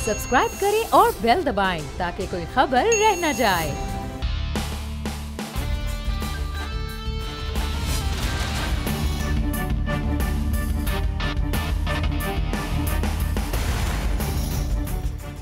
Subscribe करें और bell दबाएं ताकि कोई खबर रह न जाए।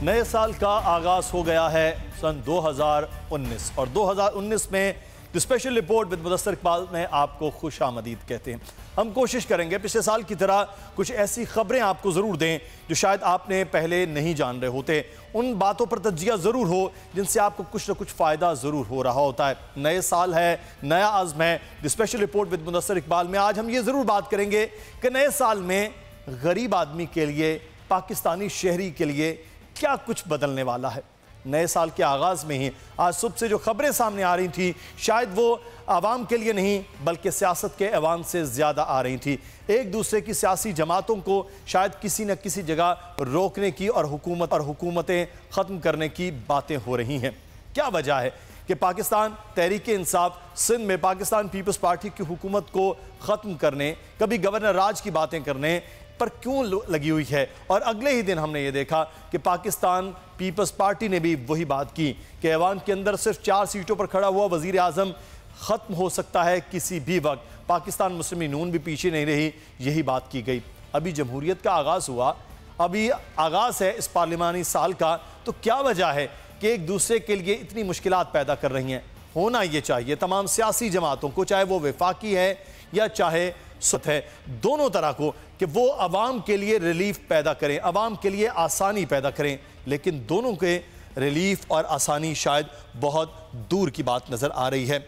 नए साल का आगाज हो गया है सन 2019 और 2019 में special report with Mudassar Iqbal में आपको खुश आमदीद कहते हैं। हम कोशिश करेंगे पिछले साल की तरह कुछ ऐसी खबरें आपको ज़रूर दें जो शायद आपने पहले नहीं जान रहे होते। उन बातों पर तज्जिया ज़रूर हो जिनसे आपको कुछ ना कुछ फ़ायदा ज़रूर हो रहा होता है। नए साल है, नया आज़म है। Special report with Mudassar Iqbal में आज हम ये ज़रूर बात करेंगे कि नए साल में गरीब आदमी के लिए, पाकिस्तानी शहरी के लिए क्या कुछ बदलने वाला है। नए साल के आगाज़ में ही आज सुबह से जो खबरें सामने आ रही थी शायद वो आवाम के लिए नहीं बल्कि सियासत के ऐवान से ज़्यादा आ रही थी। एक दूसरे की सियासी जमातों को शायद किसी न किसी जगह रोकने की और हुकूमतें ख़त्म करने की बातें हो रही हैं। क्या वजह है कि पाकिस्तान तहरीक इंसाफ सिंध में पाकिस्तान पीपल्स पार्टी की हुकूमत को ख़त्म करने, कभी गवर्नर राज की बातें करने पर क्यों लगी हुई है। और अगले ही दिन हमने ये देखा कि पाकिस्तान पीपल्स पार्टी ने भी वही बात की कि ऐवान के अंदर सिर्फ 4 सीटों पर खड़ा हुआ वज़ीर आज़म ख़त्म हो सकता है किसी भी वक्त। पाकिस्तान मुस्लिम नून भी पीछे नहीं रही, यही बात की गई। अभी जमहूरियत का आगाज़ हुआ, अभी आगाज़ है इस पार्लिमानी साल का, तो क्या वजह है कि एक दूसरे के लिए इतनी मुश्किलात पैदा कर रही हैं। होना ये चाहिए तमाम सियासी जमातों को, चाहे वो वफाकी है या चाहे सुत है, दोनों तरह को, कि वो आवाम के लिए रिलीफ पैदा करें, आवाम के लिए आसानी पैदा करें। लेकिन दोनों के रिलीफ और आसानी शायद बहुत दूर की बात नज़र आ रही है।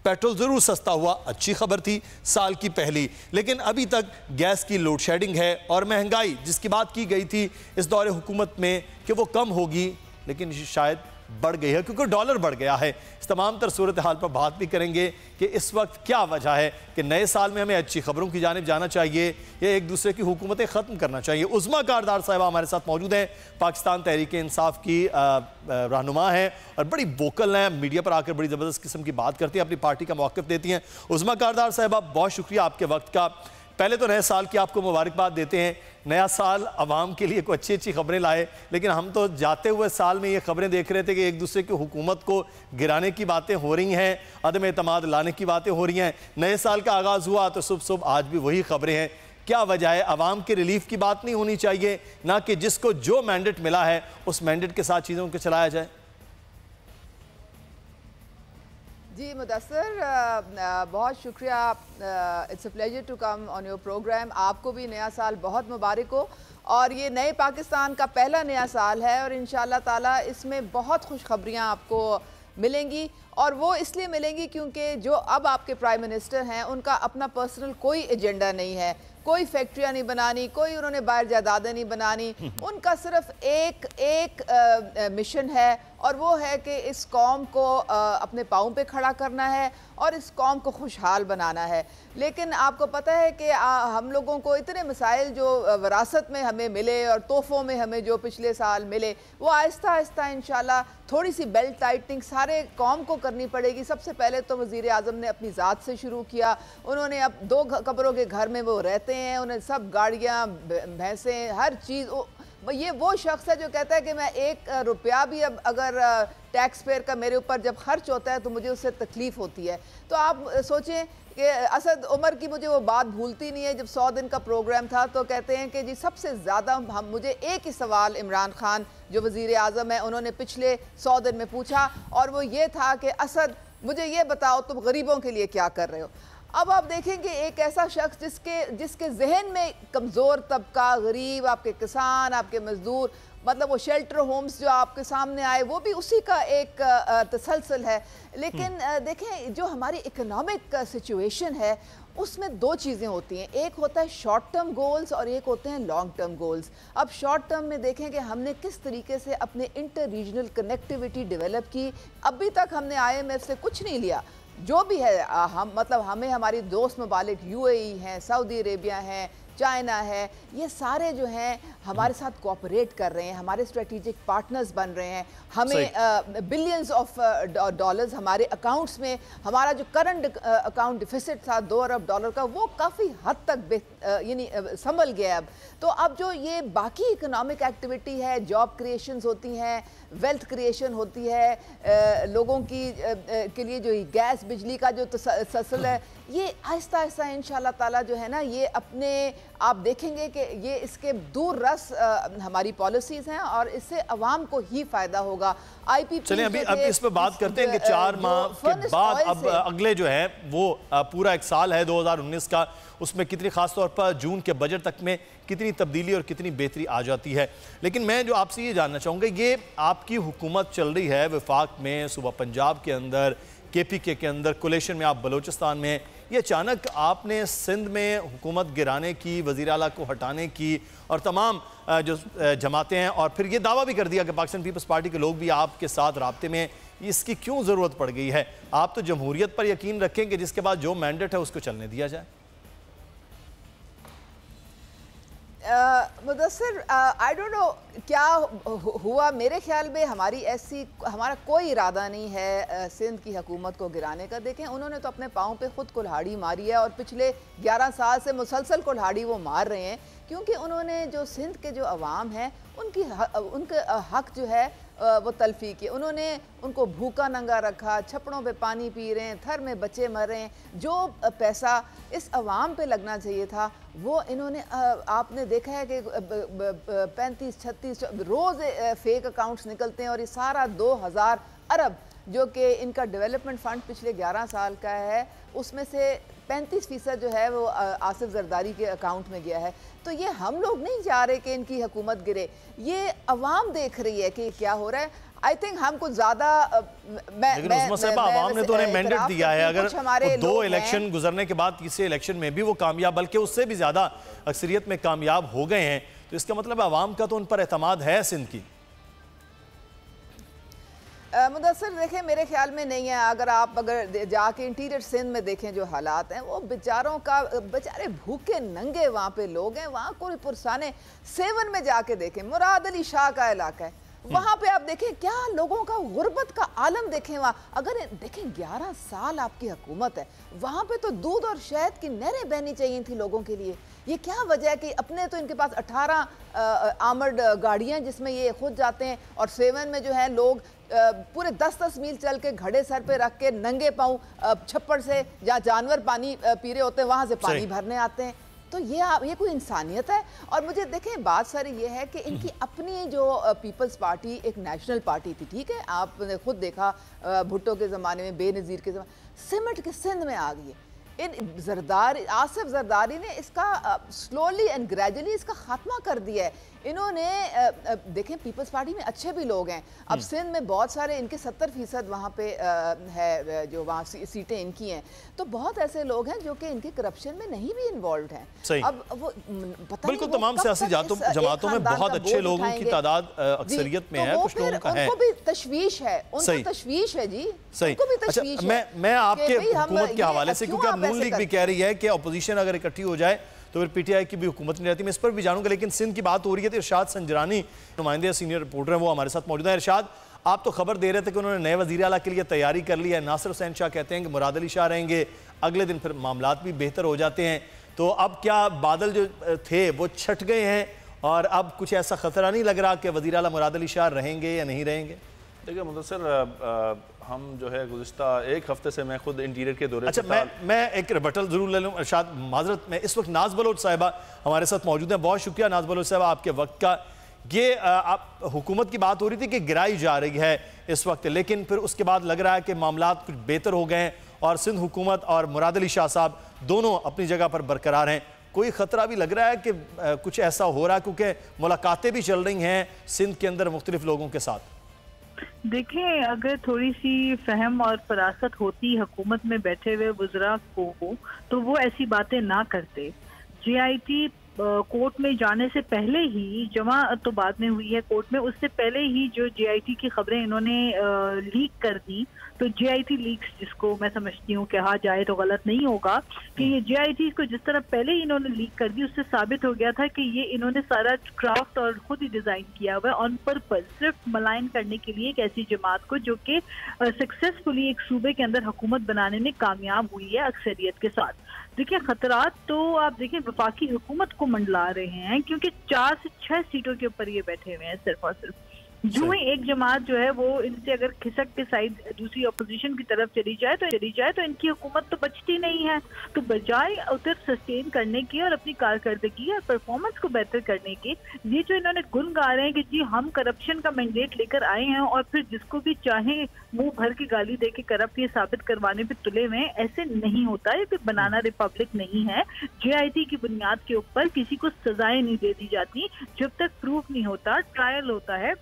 पेट्रोल ज़रूर सस्ता हुआ, अच्छी खबर थी साल की पहली, लेकिन अभी तक गैस की लोड शेडिंग है और महंगाई जिसकी बात की गई थी इस दौरे हुकूमत में कि वो कम होगी, लेकिन शायद बढ़ गई है क्योंकि डॉलर बढ़ गया है। इस तमाम तर सूरत हाल पर बात भी करेंगे कि इस वक्त क्या वजह है कि नए साल में हमें अच्छी खबरों की जानिब जाना चाहिए या एक दूसरे की हुकूमतें ख़त्म करना चाहिए। उज़्मा कारदार साहिबा हमारे साथ मौजूद हैं, पाकिस्तान तहरीक इंसाफ की रहनुमा हैं और बड़ी वोकल हैं, मीडिया पर आकर बड़ी ज़बरदस्त किस्म की बात करती हैं, अपनी पार्टी का मौक़िफ़ देती हैं। उज़्मा कारदार साहिबा, बहुत शुक्रिया आपके वक्त का। पहले तो नए साल की आपको मुबारकबाद देते हैं। नया साल आवाम के लिए कोई अच्छी अच्छी खबरें लाए, लेकिन हम तो जाते हुए साल में ये खबरें देख रहे थे कि एक दूसरे की हुकूमत को गिराने की बातें हो रही हैं, अदम एतमाद लाने की बातें हो रही हैं। नए साल का आगाज़ हुआ तो सुबह सुबह आज भी वही खबरें हैं। क्या वजह है? आवाम के रिलीफ की बात नहीं होनी चाहिए, ना कि जिसको जो मैंडेट मिला है उस मैंडेट के साथ चीज़ों को चलाया जाए। जी मुदस्सर, बहुत शुक्रिया। It's a pleasure to come on your programme. आपको भी नया साल बहुत मुबारक हो और ये नए पाकिस्तान का पहला नया साल है और इंशाल्लाह ताला इसमें बहुत खुशखबरियाँ आपको मिलेंगी। और वो इसलिए मिलेंगी क्योंकि जो अब आपके प्राइम मिनिस्टर हैं उनका अपना पर्सनल कोई एजेंडा नहीं है, कोई फैक्ट्रियाँ नहीं बनानी, कोई उन्होंने बाहर जायदादें नहीं बनानी। उनका सिर्फ एक मिशन है और वो है कि इस कौम को अपने पाँव पे खड़ा करना है और इस कौम को खुशहाल बनाना है। लेकिन आपको पता है कि हम लोगों को इतने मसाइल जो विरासत में हमें मिले और तोहफ़ों में हमें जो पिछले साल मिले, वो आहिस्ता आहिस्ता इंशाल्लाह थोड़ी सी बेल्ट टाइटनिंग सारे कौम को करनी पड़ेगी। सबसे पहले तो वज़ीर आज़म ने अपनी ज़ात से शुरू किया। उन्होंने अब 2 कब्रों के घर में वो रहते हैं, उन्हें सब गाड़ियाँ, भैंसें, हर चीज़। ये वो शख्स है जो कहता है कि मैं 1 रुपया भी अब अगर टैक्स पेयर का मेरे ऊपर जब खर्च होता है तो मुझे उससे तकलीफ़ होती है। तो आप सोचें कि असद उमर की मुझे वो बात भूलती नहीं है, जब 100 दिन का प्रोग्राम था तो कहते हैं कि जी सबसे ज़्यादा मुझे एक ही सवाल इमरान खान जो वज़ीर आज़म है उन्होंने पिछले 100 दिन में पूछा और वो ये था कि असद मुझे ये बताओ तुम गरीबों के लिए क्या कर रहे हो। अब आप देखेंगे एक ऐसा शख्स जिसके जहन में कमज़ोर तबका, गरीब, आपके किसान, आपके मज़दूर, मतलब वो शेल्टर होम्स जो आपके सामने आए वो भी उसी का एक तसलसल है। लेकिन देखें जो हमारी इकोनॉमिक सिचुएशन है उसमें 2 चीज़ें होती हैं, एक होता है शॉर्ट टर्म गोल्स और एक होते हैं लॉन्ग टर्म गोल्स। अब शॉर्ट टर्म में देखें कि हमने किस तरीके से अपने इंटर रीजनल कनेक्टिविटी डेवलप की। अभी तक हमने IMF से कुछ नहीं लिया, जो भी है हम मतलब हमें हमारी दोस्त ममालिक UAE हैं, सऊदी अरेबिया हैं, चाइना है, ये सारे जो हैं हमारे साथ कोऑपरेट कर रहे हैं, हमारे स्ट्रेटेजिक पार्टनर्स बन रहे हैं। हमें बिलियंस ऑफ डॉलर्स हमारे अकाउंट्स में, हमारा जो करंट अकाउंट डिफिसिट था 2 अरब डॉलर का, वो काफ़ी हद तक यानी संभल गया अब। तो अब जो ये बाकी इकोनॉमिक एक्टिविटी है, जॉब क्रिएशंस होती हैं, वेल्थ क्रिएशन होती है, लोगों की के लिए जो गैस बिजली का जो तसलसल है, ये आहिस्ता आहिस्ता इंशाल्लाह ताला जो है ना, ये अपने आप देखेंगे कि ये इसके दूर रस हमारी पॉलिसीज हैं और इससे अवाम को ही फायदा होगा। IPP चलिए अभी इस पे बात करते हैं कि 4 माह के बाद अब अगले जो है वो पूरा एक साल है 2019 का, उसमें कितनी खास तौर पर जून के बजट तक में कितनी तब्दीली और कितनी बेहतरी आ जाती है। लेकिन मैं जो आपसे ये जानना चाहूँगा, ये आपकी हुकूमत चल रही है वफाक में, सुबह पंजाब के अंदर, KPK के अंदर, कोलेशन में आप बलोचिस्तान में, ये अचानक आपने सिंध में हुकूमत गिराने की, वज़ीर आला को हटाने की और तमाम जो जमातें हैं, और फिर ये दावा भी कर दिया कि पाकिस्तान पीपल्स पार्टी के लोग भी आपके साथ राब्ते में, इसकी क्यों ज़रूरत पड़ गई है? आप तो जमहूरियत पर यकीन रखें कि जिसके बाद जो मैंडेट है उसको चलने दिया जाए। मुदस्सिर, आई डोंट नो क्या हुआ। मेरे ख्याल में हमारा कोई इरादा नहीं है सिंध की हुकूमत को गिराने का। देखें, उन्होंने तो अपने पाँव पे खुद कुल्हाड़ी मारी है और पिछले 11 साल से मुसलसल कुल्हाड़ी वो मार रहे हैं, क्योंकि उन्होंने जो सिंध के जो अवाम है उनके हक जो है वो तलफी किए। उन्होंने उनको भूखा नंगा रखा, छपड़ों पे पानी पी रहे हैं, थर में बच्चे मर रहे हैं। जो पैसा इस अवाम पे लगना चाहिए था वो इन्होंने, आपने देखा है कि 35-36 रोज़ फेक अकाउंट्स निकलते हैं और ये सारा 2000 अरब जो कि इनका डेवलपमेंट फ़ंड पिछले 11 साल का है, उसमें से 35% जो है वो आसिफ जरदारी के अकाउंट में गया है। तो ये हम लोग नहीं चाह रहे कि इनकी हुकूमत गिरे, ये अवाम देख रही है कि क्या हो रहा है। आई थिंक हम कुछ ज़्यादा आवाम ने तो उन्हें मैंडेट दिया है, अगर 2 इलेक्शन गुजरने के बाद तीसरे इलेक्शन में भी वो कामयाब, बल्कि उससे भी ज़्यादा अक्सरियत में कामयाब हो गए हैं, तो इसका मतलब अवाम का तो उन पर एतमाद है सिंध की। मुदस्सिर, देखें, मेरे ख्याल में नहीं है। अगर जाके इंटीरियर सिंध में देखें जो हालात हैं, वो बेचारे भूखे नंगे वहाँ पे लोग हैं। वहाँ कोई पुरसाने सेवन में जाके देखें, मुराद अली शाह का इलाका है, वहाँ पे आप देखें क्या लोगों का गुर्बत का आलम देखें। वहाँ अगर देखें 11 साल आपकी हुकूमत है, वहाँ पे तो दूध और शहद की नहरें बहनी चाहिए थी लोगों के लिए। ये क्या वजह है कि अपने तो इनके पास 18 आर्मर्ड गाड़ियाँ जिसमें ये खुद जाते हैं, और सेवन में जो है लोग पूरे 10-10 मील चल के घड़े सर पे रख के नंगे पाँव छप्पड़ से, जहाँ जानवर पानी पी रहे होते हैं वहाँ से पानी भरने आते हैं। तो ये कोई इंसानियत है? और मुझे देखें, बात सारी ये है कि इनकी अपनी जो पीपल्स पार्टी एक नेशनल पार्टी थी, ठीक है, आपने खुद देखा भुट्टो के ज़माने में, बेनज़ीर के ज़माने, सिमट के सिंध में आ गई है। आसिफ जरदारी ने इसका स्लोली एंड ग्रेजुअली इसका खात्मा कर दिया है। इन्होंने देखें, पीपल्स पार्टी में अच्छे भी लोग हैं, अब सिंध में बहुत सारे, इनके 70% वहाँ पे है जो वहाँ सीटें इनकी हैं, तो बहुत ऐसे लोग हैं जो कि इनके करप्शन में नहीं भी इन्वॉल्व हैं। अब वो पता बिल्कुल तमाम सियासी जमातों में बहुत अच्छे लोगों की तादाद अक्सरियत में है, कुछ लोगों का है, उनको भी तशवीश है, उनको तशवीश है जी, उनको भी तशवीश है। मैं आपके हुकूमत के हवाले से, क्योंकि अब नून लीग भी कह रही है कि अपोजिशन अगर इकट्ठी हो जाए तो फिर PTI की भी हुकूमत नहीं रहती, मैं इस पर भी जानूंगा। लेकिन सिंध की बात हो रही है तो इरशाद संजरानी नुमाइंदे सीनियर रिपोर्टर हैं, वो हमारे साथ मौजूद है। इरशाद, आप तो खबर दे रहे थे कि उन्होंने नए वज़ीर आला के लिए तैयारी कर ली है। नासिर हुसैन शाह कहते हैं कि मुराद अली शाह रहेंगे, अगले दिन फिर मामलात भी बेहतर हो जाते हैं। तो अब क्या बादल जो थे वो छट गए हैं और अब कुछ ऐसा खतरा नहीं लग रहा कि वज़ीर आला मुराद अली शाह रहेंगे या नहीं रहेंगे? देखिए मुदस्सिर, हम जो है गुज़िश्ता 1 हफ्ते से मैं खुद इंटीरियर के दौरे। अच्छा, मैं एक रिबटल जरूर ले लूँ इरशाद, माजरत में इस वक्त नाज बलोच साहिबा हमारे साथ मौजूद हैं। बहुत शुक्रिया नाज बलोच साहिबा आपके वक्त का। ये आप हुकूमत की बात हो रही थी कि गिराई जा रही है इस वक्त, लेकिन फिर उसके बाद लग रहा है कि मामलात कुछ बेहतर हो गए हैं और सिंध हुकूमत और मुराद अली शाह साहब दोनों अपनी जगह पर बरकरार हैं। कोई ख़तरा भी लग रहा है कि कुछ ऐसा हो रहा है, क्योंकि मुलाकातें भी चल रही हैं सिंध के अंदर मुख्तलिफ लोगों के साथ? देखें, अगर थोड़ी सी फहम और फरासत होती हुकूमत में बैठे हुए वज़रा को, तो वो ऐसी बातें ना करते। JIT कोर्ट में जाने से पहले ही, जमा तो बाद में हुई है कोर्ट में, उससे पहले ही जो JIT की खबरें इन्होंने लीक कर दी, तो JIT लीक्स जिसको मैं समझती हूँ कहा जाए तो गलत नहीं होगा कि ये JIT को जिस तरह पहले ही इन्होंने लीक कर दी, उससे साबित हो गया था कि ये इन्होंने सारा क्राफ्ट और खुद ही डिजाइन किया हुआ है ऑन पर्पस, सिर्फ मलाइन करने के लिए एक ऐसी जमात को जो कि सक्सेसफुली एक सूबे के अंदर हुकूमत बनाने में कामयाब हुई है अक्सरियत के साथ। देखिए खतरात तो आप देखिए वफाकी हुकूमत को मंडला रहे हैं, क्योंकि 4 से 6 सीटों के ऊपर ये बैठे हुए हैं सिर्फ और सिर्फ। जो ही एक जमात जो है वो इनसे अगर खिसक के साइड दूसरी अपोजिशन की तरफ चली जाए तो इनकी हुकूमत तो बचती नहीं है। तो बजाय उधर सस्टेन करने की और अपनी कारकर्दगी और परफॉर्मेंस को बेहतर करने के, ये जो इन्होंने गुन गा रहे हैं कि जी हम करप्शन का मैंडेट लेकर आए हैं और फिर जिसको भी चाहे मुंह भर के गाली दे के करप्ट ये साबित करवाने पे तुले हुए हैं, ऐसे नहीं होता है। कि बनाना रिपब्लिक नहीं है। JIT की बुनियाद के ऊपर किसी को सजाएं नहीं दे दी जाती जब तक प्रूफ नहीं होता, ट्रायल होता है।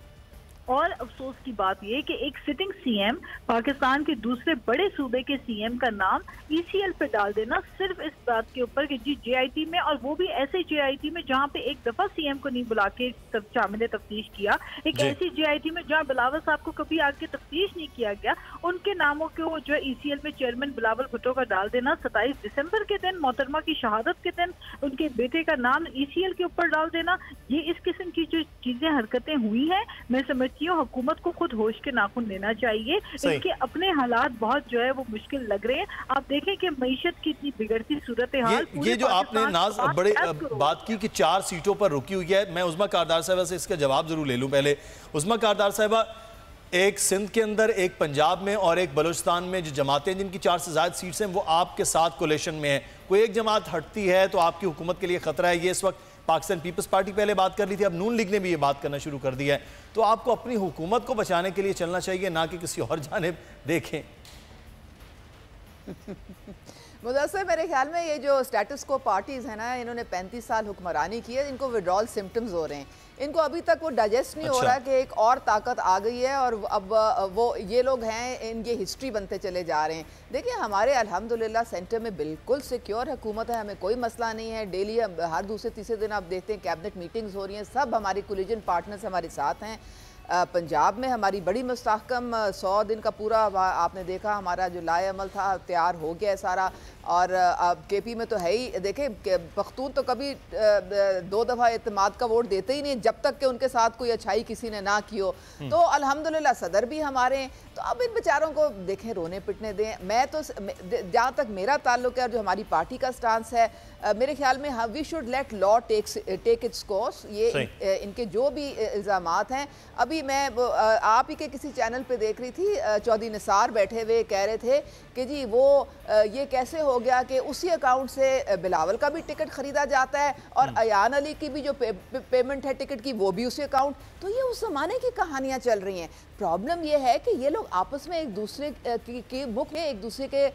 और अफसोस की बात यह कि एक सिटिंग CM पाकिस्तान के दूसरे बड़े सूबे के CM का नाम ECL पे डाल देना सिर्फ इस बात के ऊपर कि जी JIT में, और वो भी ऐसे JIT में जहां पे एक दफा CM को नहीं बुला के शामिल तफ्तीश किया, एक ऐसी JIT में जहां बिलावल साहब को कभी आगे तफ्तीश नहीं किया गया, उनके नामों को जो ECL में चेयरमैन बिलावल भुट्टो का डाल देना, 27 दिसंबर के दिन मोहतरमा की शहादत के दिन उनके बेटे का नाम ECL के ऊपर डाल देना, ये इस किस्म की जो चीजें हरकतें हुई हैं, मैं समझती हूँ हुकूमत को खुद होश के नाखून लेना चाहिए। इनके अपने हालात बहुत जो है वो मुश्किल लग रहे हैं। आप देखें कि मईशत की इतनी बिगड़ती सूरत हाल, ये जो आपने नाज बड़े बात की कि 4 सीटों पर रुकी हुई है, मैं उस्मा कारदार साहिबा से इसका जवाब जरूर ले लूं। पहले उस्मा कारदार साहिबा, एक सिंध के अंदर, एक पंजाब में और एक बलूचिस्तान में जो जमातें जिनकी 4 से ज़्यादा सीट्स हैं वो आपके साथ कोलेशन में है, कोई एक जमात हटती है तो आपकी हुकूमत के लिए खतरा है। ये इस वक्त पाकिस्तान पीपल्स पार्टी पहले बात कर ली थी, अब नून लीग ने भी ये बात करना शुरू कर दिया है। तो आपको अपनी हुकूमत को बचाने के लिए चलना चाहिए, ना कि किसी और जानिब देखें। मुदस्सिर, मेरे ख्याल में ये जो स्टेटस को पार्टीज है ना, इन्होंने 35 साल हुक्मरानी की है, इनको विड्रॉल सिम्टम्स हो रहे हैं, इनको अभी तक वो डाइजेस्ट नहीं हो रहा कि एक और ताकत आ गई है और अब वो ये लोग हैं, इनकी हिस्ट्री बनते चले जा रहे हैं। देखिए हमारे अल्हम्दुलिल्लाह सेंटर में बिल्कुल सिक्योर हुकूमत है, हमें कोई मसला नहीं है। डेली हर दूसरे तीसरे दिन आप देखते हैं कैबिनेट मीटिंग्स हो रही हैं, सब हमारी कोलिजन पार्टनर्स हमारे साथ हैं। पंजाब में हमारी बड़ी मुस्तहकम 100 दिन का पूरा आपने देखा, हमारा जो लाए अमल था तैयार हो गया है सारा। और अब KP में तो है ही, देखें पख्तून तो कभी 2 दफ़ा इत्तेमाद का वोट देते ही नहीं जब तक कि उनके साथ कोई अच्छाई किसी ने ना की हो। तो अल्हम्दुलिल्लाह सदर भी हमारे हैं, तो अब इन बेचारों को देखें रोने पिटने दें। मैं तो जहाँ तक मेरा ताल्लुक है और जो हमारी पार्टी का स्टांस है, मेरे ख्याल में we should let law take its course. ये इनके जो भी इल्ज़ामात हैं, अभी मैं आप ही के किसी चैनल पे देख रही थी, चौधरी निसार बैठे हुए कह रहे थे कि जी वो ये कैसे हो गया कि उसी अकाउंट से बिलावल का भी टिकट खरीदा जाता है और अयान अली की भी जो पेमेंट है टिकट की वो भी उसी अकाउंट। तो ये उस ज़माने की कहानियाँ चल रही हैं। प्रॉब्लम ये है कि ये लोग आपस में एक दूसरे की बुक में एक दूसरे के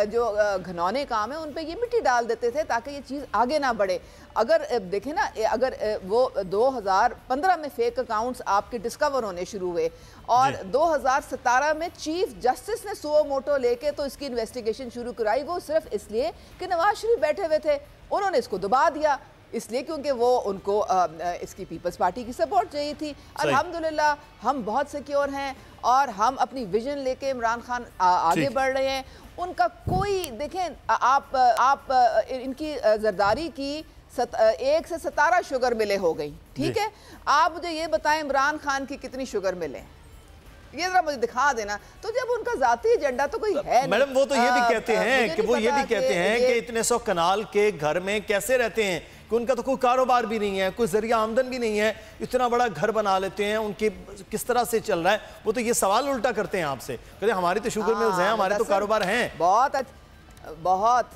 जो घनौने काम है उन पे ये मिट्टी डाल देते थे ताकि ये चीज़ आगे ना बढ़े। अगर देखें ना, अगर वो 2015 में फेक अकाउंट्स आपके डिस्कवर होने शुरू हुए और 2017 में चीफ जस्टिस ने सुओ मोटो लेके तो इसकी इन्वेस्टिगेशन शुरू कराई, वो सिर्फ इसलिए कि नवाज शरीफ बैठे हुए थे, उन्होंने इसको दबा दिया इसलिए क्योंकि वो उनको इसकी पीपल्स पार्टी की सपोर्ट चाहिए थी। अल्हम्दुलिल्लाह हम बहुत सिक्योर हैं और हम अपनी विजन लेके इमरान खान आगे बढ़ रहे हैं। उनका कोई देखें आप इनकी जरदारी की 1 से 17 शुगर मिले हो गई, ठीक है। आप मुझे ये बताएं इमरान खान की कितनी शुगर मिले, ये जरा मुझे दिखा देना। तो जब उनका जाती एजेंडा तो कोई है मैडम, वो तो ये भी कहते हैं कि वो ये भी कहते हैं कि इतने 100 कनाल के घर में कैसे रहते हैं कि उनका तो कोई कारोबार भी नहीं है, कोई जरिया आमदन भी नहीं है, इतना बड़ा घर बना लेते हैं, उनके किस तरह से चल रहा है। वो तो ये सवाल उल्टा करते हैं आपसे, कहते हैं हमारी तो शुगर मिल्स हैं, हमारे तो कारोबार हैं। बहुत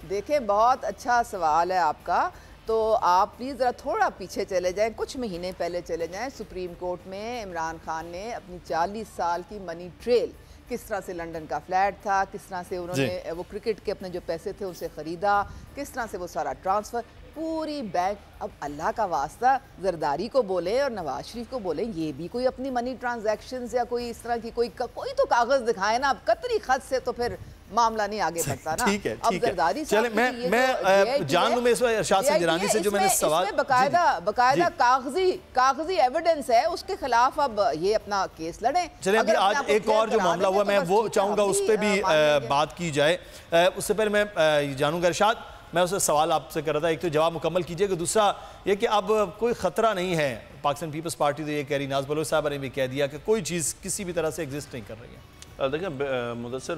देखें, बहुत अच्छा सवाल है आपका। तो आप प्लीज़ ज़रा थोड़ा पीछे चले जाएं, कुछ महीने पहले चले जाएं। सुप्रीम कोर्ट में इमरान खान ने अपनी 40 साल की मनी ट्रेल, किस तरह से लंदन का फ्लैट था, किस तरह से उन्होंने वो क्रिकेट के अपने जो पैसे थे उनसे ख़रीदा, किस तरह से वो सारा ट्रांसफ़र, पूरी बैंक। अब अल्लाह का वास्ता जरदारी को बोले और नवाज शरीफ को बोले, ये भी कोई अपनी मनी ट्रांजैक्शंस या कोई इस तरह की कोई तो कागज़ दिखाए ना। अब कतरी खत से तो फिर मामला नहीं आगे बढ़ता ना। ठीक है, ठीक है। चले मैं जान लूं, मैं इस इरशाद संजरानी से जो मैंने सवाल, बकायदा कागजी एविडेंस है, उसके खिलाफ अब ये अपना केस लड़े। चले अभी आज एक और जो मामला हुआ मैं वो चाहूंगा उस पर भी बात की जाए। उससे पहले मैं जानूंगा इरशाद, मैं उससे सवाल आपसे कर रहा था, एक तो जवाब मुकम्मल कीजिएगा, दूसरा ये कि अब कोई ख़तरा नहीं है, पाकिस्तान पीपल्स पार्टी तो ये कह रही, नाज बलोच साहब ने भी कह दिया कि कोई चीज़ किसी भी तरह से एग्जिस्ट नहीं कर रही है। देखिए मुदस्सिर,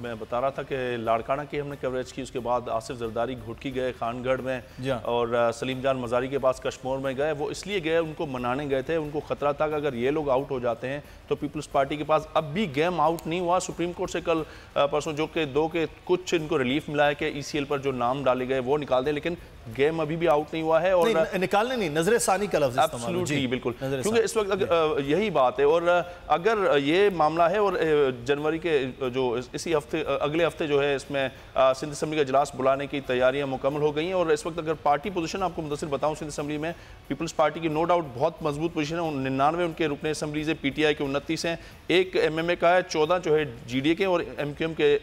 मैं बता रहा था कि लाड़काना की हमने कवरेज की, उसके बाद आसिफ जरदारी घुटकी गए खानगढ़ में और सलीम जान मज़ारी के पास कश्मीर में गए। वो इसलिए गए, उनको मनाने गए थे, उनको ख़तरा था कि अगर ये लोग आउट हो जाते हैं तो पीपल्स पार्टी के पास अब भी गेम आउट नहीं हुआ। सुप्रीम कोर्ट से कल परसों जो कि दो के कुछ इनको रिलीफ मिला है कि ECL पर जो नाम डाले गए वो निकाल दें, लेकिन गेम अभी भी आउट नहीं हुआ है। और निकालने नहीं, नजर सानी का लफ्ज़ एब्सोल्युटली बिल्कुल, क्योंकि इस वक्त यही बात है। और अगर ये मामला है और जनवरी के जो इसी हफ्ते अगले हफ्ते जो है इसमें सिंध असम्बली का इजलास बुलाने की तैयारियां मुकम्मल हो गई हैं। और इस वक्त अगर पार्टी पोजीशन आपको मुदस्सिर बताऊं, सिंध असम्बली में पीपल्स पार्टी की नो डाउट बहुत मजबूत पोजीशन है। 99 उनके रुकने असम्बली से, PTI के 29 हैं, एक MMA का है, 14 जो है GDA के और MQM के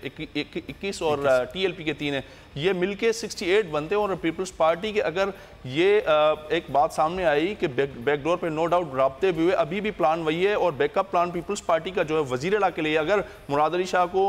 21 और TLP के 3 है। ये मिलके 68 बनते हैं। और पीपल्स पार्टी के अगर ये एक बात सामने आई कि बैकडोर पे नो डाउट राब्ते भी हुए, अभी भी प्लान वही है। और बैकअप प्लान पीपल्स पार्टी का जो है वजीर आला के लिए, अगर मुराद अली शाह को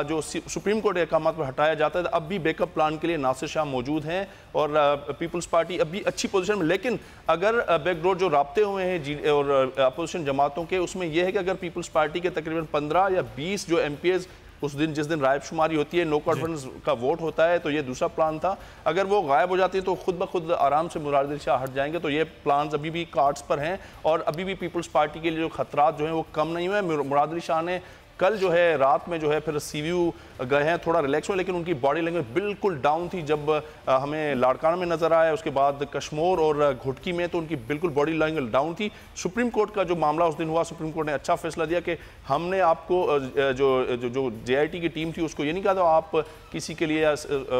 जो सुप्रीम कोर्ट के अहकाम पर हटाया जाता है तो अब भी बैकअप प्लान के लिए नासिर शाह मौजूद हैं और पीपल्स पार्टी अभी अच्छी पोजीशन में। लेकिन अगर बैकडोर जो राब्ते हुए हैं और अपोजिशन जमातों के, उसमें यह है कि अगर पीपल्स पार्टी के तकरीबन 15 या 20 जो MPs उस दिन जिस दिन रायब शुमारी होती है, नो कॉन्फिडेंस का वोट होता है, तो ये दूसरा प्लान था। अगर वो गायब हो जाती है तो खुद ब खुद आराम से मुराद अली शाह हट जाएंगे। तो ये प्लान अभी भी कार्ड्स पर हैं और अभी भी पीपल्स पार्टी के लिए जो खतरात जो हैं वो कम नहीं हुए। मुराद अली शाह ने कल जो है रात में जो है फिर CVU गए हैं, थोड़ा रिलैक्स हुए, लेकिन उनकी बॉडी लैंग्वेज बिल्कुल डाउन थी जब हमें लाड़काना में नजर आया, उसके बाद कश्मीर और घुटकी में तो उनकी बिल्कुल बॉडी लैंग्वेज डाउन थी। सुप्रीम कोर्ट का जो मामला उस दिन हुआ, सुप्रीम कोर्ट ने अच्छा फैसला दिया कि हमने आपको जो JIT की टीम थी उसको ये नहीं कहा था आप किसी के लिए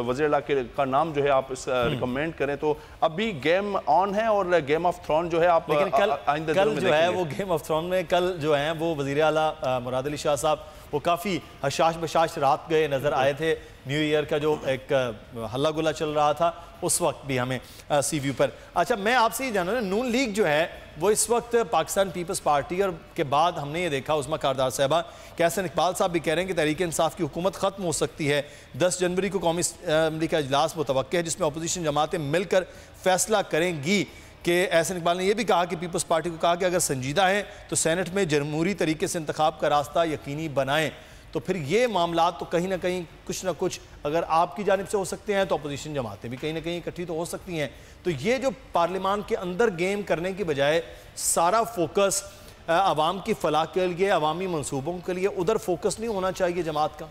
वज़ीर आला का नाम जो है आप रिकमेंड करें। तो अभी गेम ऑन है और गेम ऑफ थ्रोन जो है आप कल जो है वो गेम ऑफ थ्रोन में कल जो है वो वज़ीर आला मुराद अली शाह साहब वो काफ़ी हशाश बशाश रात गए नज़र आए थे। न्यू ईयर का जो एक हल्ला गुला चल रहा था उस वक्त भी हमें CVU पर। अच्छा, मैं आपसे ये जानना, नून लीग जो है वो इस वक्त पाकिस्तान पीपल्स पार्टी और के बाद हमने ये देखा उस्मा कारदार साहबा कैसन इकबाल साहब भी कह रहे हैं कि तहरीक इंसाफ की हुकूमत ख़त्म हो सकती है। 10 जनवरी को कौमी असम्बली का इजलास मुतवक्किल है जिसमें अपोजिशन जमातें मिलकर फैसला करेंगी। कि एहसन इकबाल ने यह भी कहा कि पीपल्स पार्टी को कहा कि अगर संजीदा है तो सेनेट में जमहूरी तरीके से इंतखाब का रास्ता यकीनी बनाएं। तो फिर ये मामला तो कहीं ना कहीं कुछ ना कुछ अगर आपकी जानिब से हो सकते हैं तो अपोजिशन जमातें भी कहीं ना कहीं इकट्ठी तो हो सकती हैं। तो ये जो पार्लियामान के अंदर गेम करने की बजाय सारा फोकस आवाम की फलाह के लिए, अवामी मनसूबों के लिए, उधर फोकस नहीं होना चाहिए जमात का?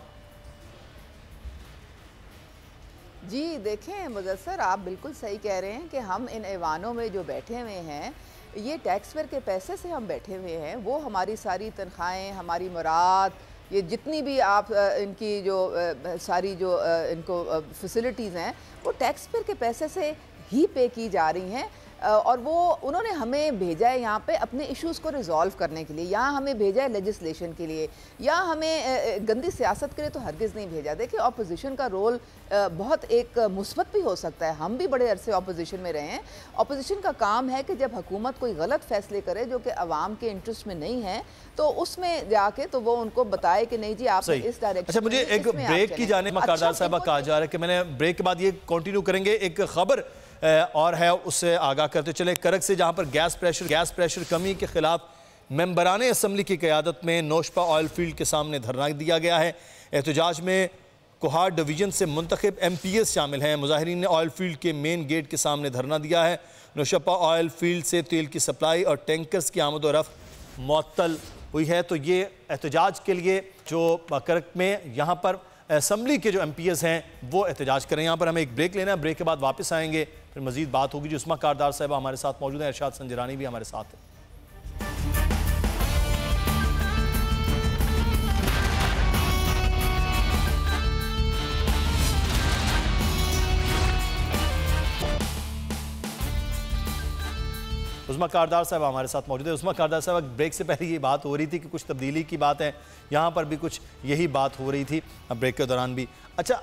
जी देखें मुदस्सर, आप बिल्कुल सही कह रहे हैं कि हम इन ऐवानों में जो बैठे हुए हैं ये टैक्सपेयर के पैसे से हम बैठे हुए हैं। वो हमारी सारी तनख्वाहें, हमारी मुराद, ये जितनी भी आप इनकी जो सारी जो इनको फैसिलिटीज़ हैं वो टैक्सपेयर के पैसे से ही पे की जा रही हैं। और वो उन्होंने हमें भेजा है यहाँ पे अपने इश्यूज़ को रिजॉल्व करने के लिए, यहाँ हमें भेजा है लेजिस्लेशन के लिए, या हमें गंदी सियासत के लिए तो हरगिज़ नहीं भेजा। देखिए अपोजिशन का रोल बहुत एक मुस्बत भी हो सकता है। हम भी बड़े अरसे अपोजिशन में रहे हैं। अपोजिशन का काम है कि जब हुकूमत कोई गलत फैसले करे जो कि अवाम के इंटरेस्ट में नहीं है तो उसमें जाके तो वो उनको बताए कि नहीं जी आप इस डायरेक्शन। अच्छा, मुझे एक ब्रेक की जाने कारदार साहबा कहा जा रहा है कि मैंने ब्रेक के बाद ये कंटिन्यू करेंगे। एक खबर और है उससे आगाह करते चले। करक से जहां पर गैस प्रेशर कमी के खिलाफ मेंबराने असम्बली की क़यादत में नौशपा ऑयल फील्ड के सामने धरना दिया गया है। एहतजाज में कोहार डिवीजन से मुंतखब MPs शामिल हैं। मुजाहिरीन ने ऑयल फील्ड के मेन गेट के सामने धरना दिया है। नौशपा ऑयल फील्ड से तेल की सप्लाई और टैंकर्स की आमद और रफ्त मुअत्तल हुई है। तो ये एहतजाज के लिए जो करक में यहाँ पर असम्बली के जो MPs हैं वो एहतजाज करें। यहाँ पर हमें एक ब्रेक लेना है, ब्रेक के बाद वापस आएंगे, फिर मजीद बात होगी। जो उस्मा कारदार साहब हमारे साथ मौजूद हैं, इरशाद संजरानी भी हमारे साथ है। उस्मा कारदार साहब हमारे साथ मौजूद है। उस्मा कारदार साहब, ब्रेक से पहले ये बात हो रही थी कि कुछ तब्दीली की बात है, यहाँ पर भी कुछ यही बात हो रही थी ब्रेक के दौरान भी। अच्छा,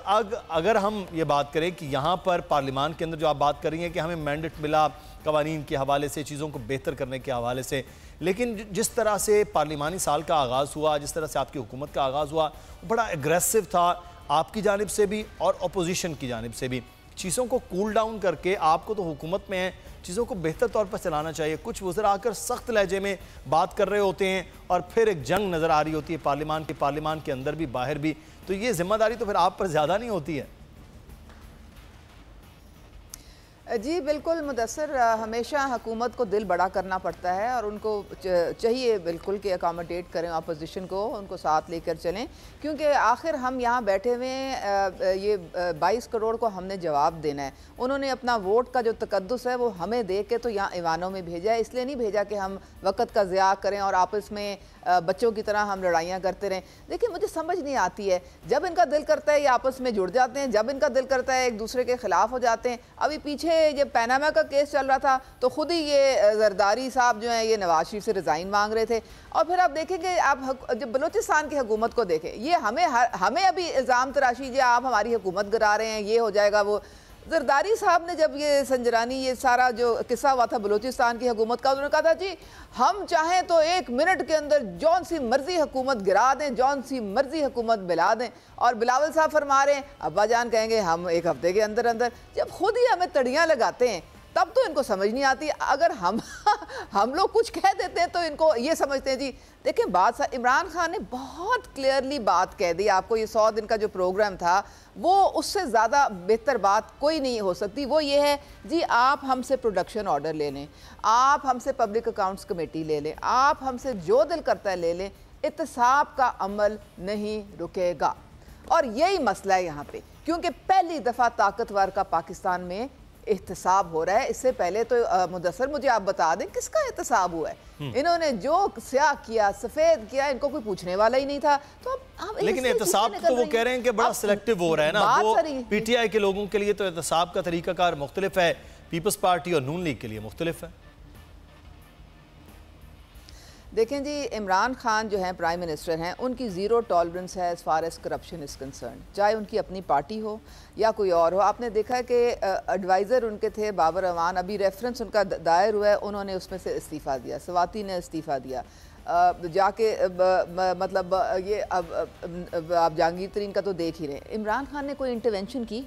अगर हम ये बात करें कि यहाँ पर पार्लियामान के अंदर जो आप बात कर रही हैं कि हमें मैंडेट मिला कवानीन के हवाले से, चीज़ों को बेहतर करने के हवाले से, लेकिन जिस तरह से पार्लिमानी साल का आगाज़ हुआ, जिस तरह से आपकी हुकूमत का आगाज़ हुआ, बड़ा एग्रेसिव था आपकी जानिब से भी और अपोजिशन की जानिब से भी। चीज़ों को कूल डाउन करके, आपको तो हुकूमत में है, चीज़ों को बेहतर तौर पर चलाना चाहिए। कुछ वज़रा आकर सख्त लहजे में बात कर रहे होते हैं और फिर एक जंग नज़र आ रही होती है पार्लियामान के अंदर भी बाहर भी, तो ये जिम्मेदारी तो फिर आप पर ज़्यादा नहीं होती है? जी बिल्कुल मुदस्सर, हमेशा हुकूमत को दिल बड़ा करना पड़ता है और उनको चाहिए बिल्कुल कि अकोमोडेट करें अपोजिशन को, उनको साथ लेकर चलें, क्योंकि आखिर हम यहाँ बैठे हुए ये 22 करोड़ को हमने जवाब देना है। उन्होंने अपना वोट का जो तकद्दुस है वो हमें दे के तो यहाँ ईवानों में भेजा है, इसलिए नहीं भेजा कि हम वक़्त का ज़िया करें और आपस में बच्चों की तरह हम लड़ाइयाँ करते रहें। देखिए मुझे समझ नहीं आती है, जब इनका दिल करता है ये आपस में जुड़ जाते हैं, जब इनका दिल करता है एक दूसरे के ख़िलाफ़ हो जाते हैं। अभी पीछे जब पनामा का केस चल रहा था तो खुद ही ये जरदारी साहब जो हैं ये नवाज शरीफ से रिज़ाइन मांग रहे थे। और फिर आप देखेंगे, आप जब बलूचिस्तान की हुकूमत को देखें, ये हमें अभी इल्ज़ाम तराशी जो आप हमारी हुकूमत गिरा रहे हैं, ये हो जाएगा वो। जरदारी साहब ने जब ये संजरानी ये सारा जो किस्सा हुआ था बलूचिस्तान की हुकूमत का, उन्होंने कहा था जी हम चाहें तो 1 मिनट के अंदर जौन सी मर्जी हुकूमत गिरा दें, जौन सी मर्जी हुकूमत बिला दें। और बिलावल साहब फरमा रहे हैं, अब्बा जान कहेंगे हम 1 हफ्ते के अंदर अंदर। जब खुद ही हमें तड़ियाँ लगाते हैं तब तो इनको समझ नहीं आती। अगर हम लोग कुछ कह देते हैं तो इनको ये समझते हैं जी। देखिए बात इमरान खान ने बहुत क्लियरली बात कह दी आपको, ये 100 दिन का जो प्रोग्राम था वो उससे ज़्यादा बेहतर बात कोई नहीं हो सकती। वो ये है जी, आप हमसे प्रोडक्शन ऑर्डर ले लें, आप हमसे पब्लिक अकाउंट्स कमेटी ले लें, आप हमसे जो दिल करता है ले लें, एहतसाब का अमल नहीं रुकेगा। और यही मसला है यहाँ पे, क्योंकि पहली दफ़ा ताकतवर का पाकिस्तान में एहतसाब हो रहा है। इससे पहले तो मुदस्सर मुझे आप बता दें किसका एहतसाब हुआ है? इन्होंने जो स्याह किया, सफ़ेद किया, इनको कोई पूछने वाला ही नहीं था। तो अब लेकिन एहतसाब तो वो कह रहे हैं कि बड़ा सिलेक्टिव हो रहा है ना, वो पीटीआई के लोगों के लिए तो एहतसाब का तरीकाकार मुख्तलिफ है, पीपल्स पार्टी और नून लीग के लिए मुख्तलिफ है। देखें जी, इमरान खान जो हैं प्राइम मिनिस्टर हैं, उनकी ज़ीरो टॉलरेंस है as far as corruption is concern, चाहे उनकी अपनी पार्टी हो या कोई और हो। आपने देखा है कि एडवाइज़र उनके थे बाबर अवान, अभी रेफरेंस उनका दायर हुआ है, उन्होंने उसमें से इस्तीफ़ा दिया, सवाती ने इस्तीफ़ा दिया। जाके मतलब ये अब आप जहांगीर तरीन का तो देख ही रहे। इमरान खान ने कोई इंटरवेंशन की,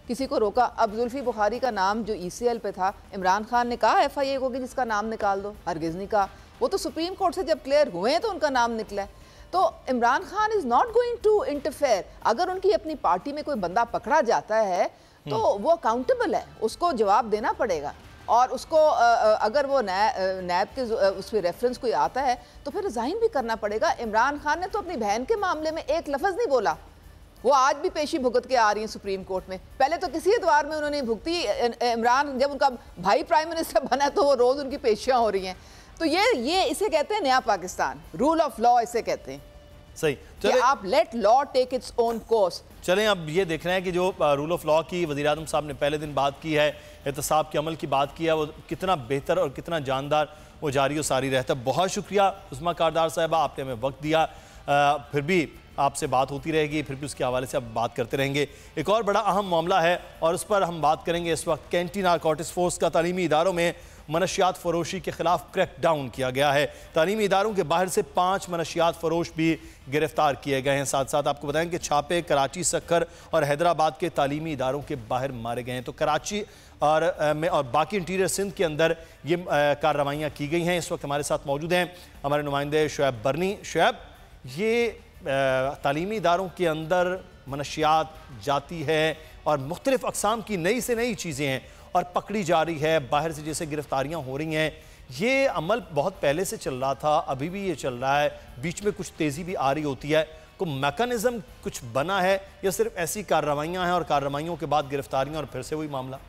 किसी को रोका? अब जुल्फ़ी बुखारी का नाम जो ECL पे था, इमरान खान ने कहा FIA को कि जिसका नाम निकाल दो? हरगिज़ नहीं कहा। वो तो सुप्रीम कोर्ट से जब क्लियर हुए हैं तो उनका नाम निकला है। तो Imran Khan is not going to interfere. अगर उनकी अपनी पार्टी में कोई बंदा पकड़ा जाता है तो वो अकाउंटेबल है, उसको जवाब देना पड़ेगा। और उसको अगर वो नैब के उस पर रेफरेंस कोई आता है तो फिर रिज़ाइन भी करना पड़ेगा। इमरान खान ने तो अपनी बहन के मामले में एक लफ्ज़ नहीं बोला, वो आज भी पेशी भुगत के आ रही हैं सुप्रीम कोर्ट में। पहले तो किसी एतवार में उन्होंने भुगती, इमरान जब उनका भाई प्राइम मिनिस्टर बना तो वो रोज़ उनकी पेशियाँ हो रही हैं। तो ये इसे कहते हैं नया पाकिस्तान, रूल ऑफ लॉ इसे कहते हैं। सही, चले आप let law take its own course. चलें अब ये देख रहे हैं कि जो रूल ऑफ लॉ की वज़ीर आज़म साहब ने पहले दिन बात की है, एहतसाब के अमल की बात की है, वो कितना बेहतर और कितना जानदार वो जारी और सारी रहता है। बहुत शुक्रिया उस्मा कारदार साहबा, आपने हमें वक्त दिया। फिर भी आपसे बात होती रहेगी, फिर भी उसके हवाले से आप बात करते रहेंगे। एक और बड़ा अहम मामला है और उस पर हम बात करेंगे इस वक्त। कैंटी नारकोटिक्स फोर्स का तालीमी इदारों में मनशियात फरोशी के खिलाफ क्रैक डाउन किया गया है। तालीमी इदारों के बाहर से 5 मनशियात फरोश भी गिरफ्तार किए गए हैं। साथ साथ आपको बताएं कि छापे कराची, सक्खर और हैदराबाद के तालीमी इदारों के बाहर मारे गए हैं। तो कराची और बाकी इंटीरियर सिंध के अंदर ये कार्रवाइयाँ की गई हैं। इस वक्त हमारे साथ मौजूद हैं हमारे नुमाइंदे शुएब बरनी। शुएब, ये तालीमी इदारों के अंदर मनशियात जाती है और मुख्तलिफ़ अक़साम की नई से नई चीज़ें हैं और पकड़ी जा रही है, बाहर से जैसे गिरफ्तारियां हो रही हैं। ये अमल बहुत पहले से चल रहा था, अभी भी ये चल रहा है, बीच में कुछ तेज़ी भी आ रही होती है। कोई मैकेनिज़्म कुछ बना है या सिर्फ ऐसी कार्रवाइयाँ हैं और कार्रवाइयों के बाद गिरफ्तारियाँ और फिर से वही मामला?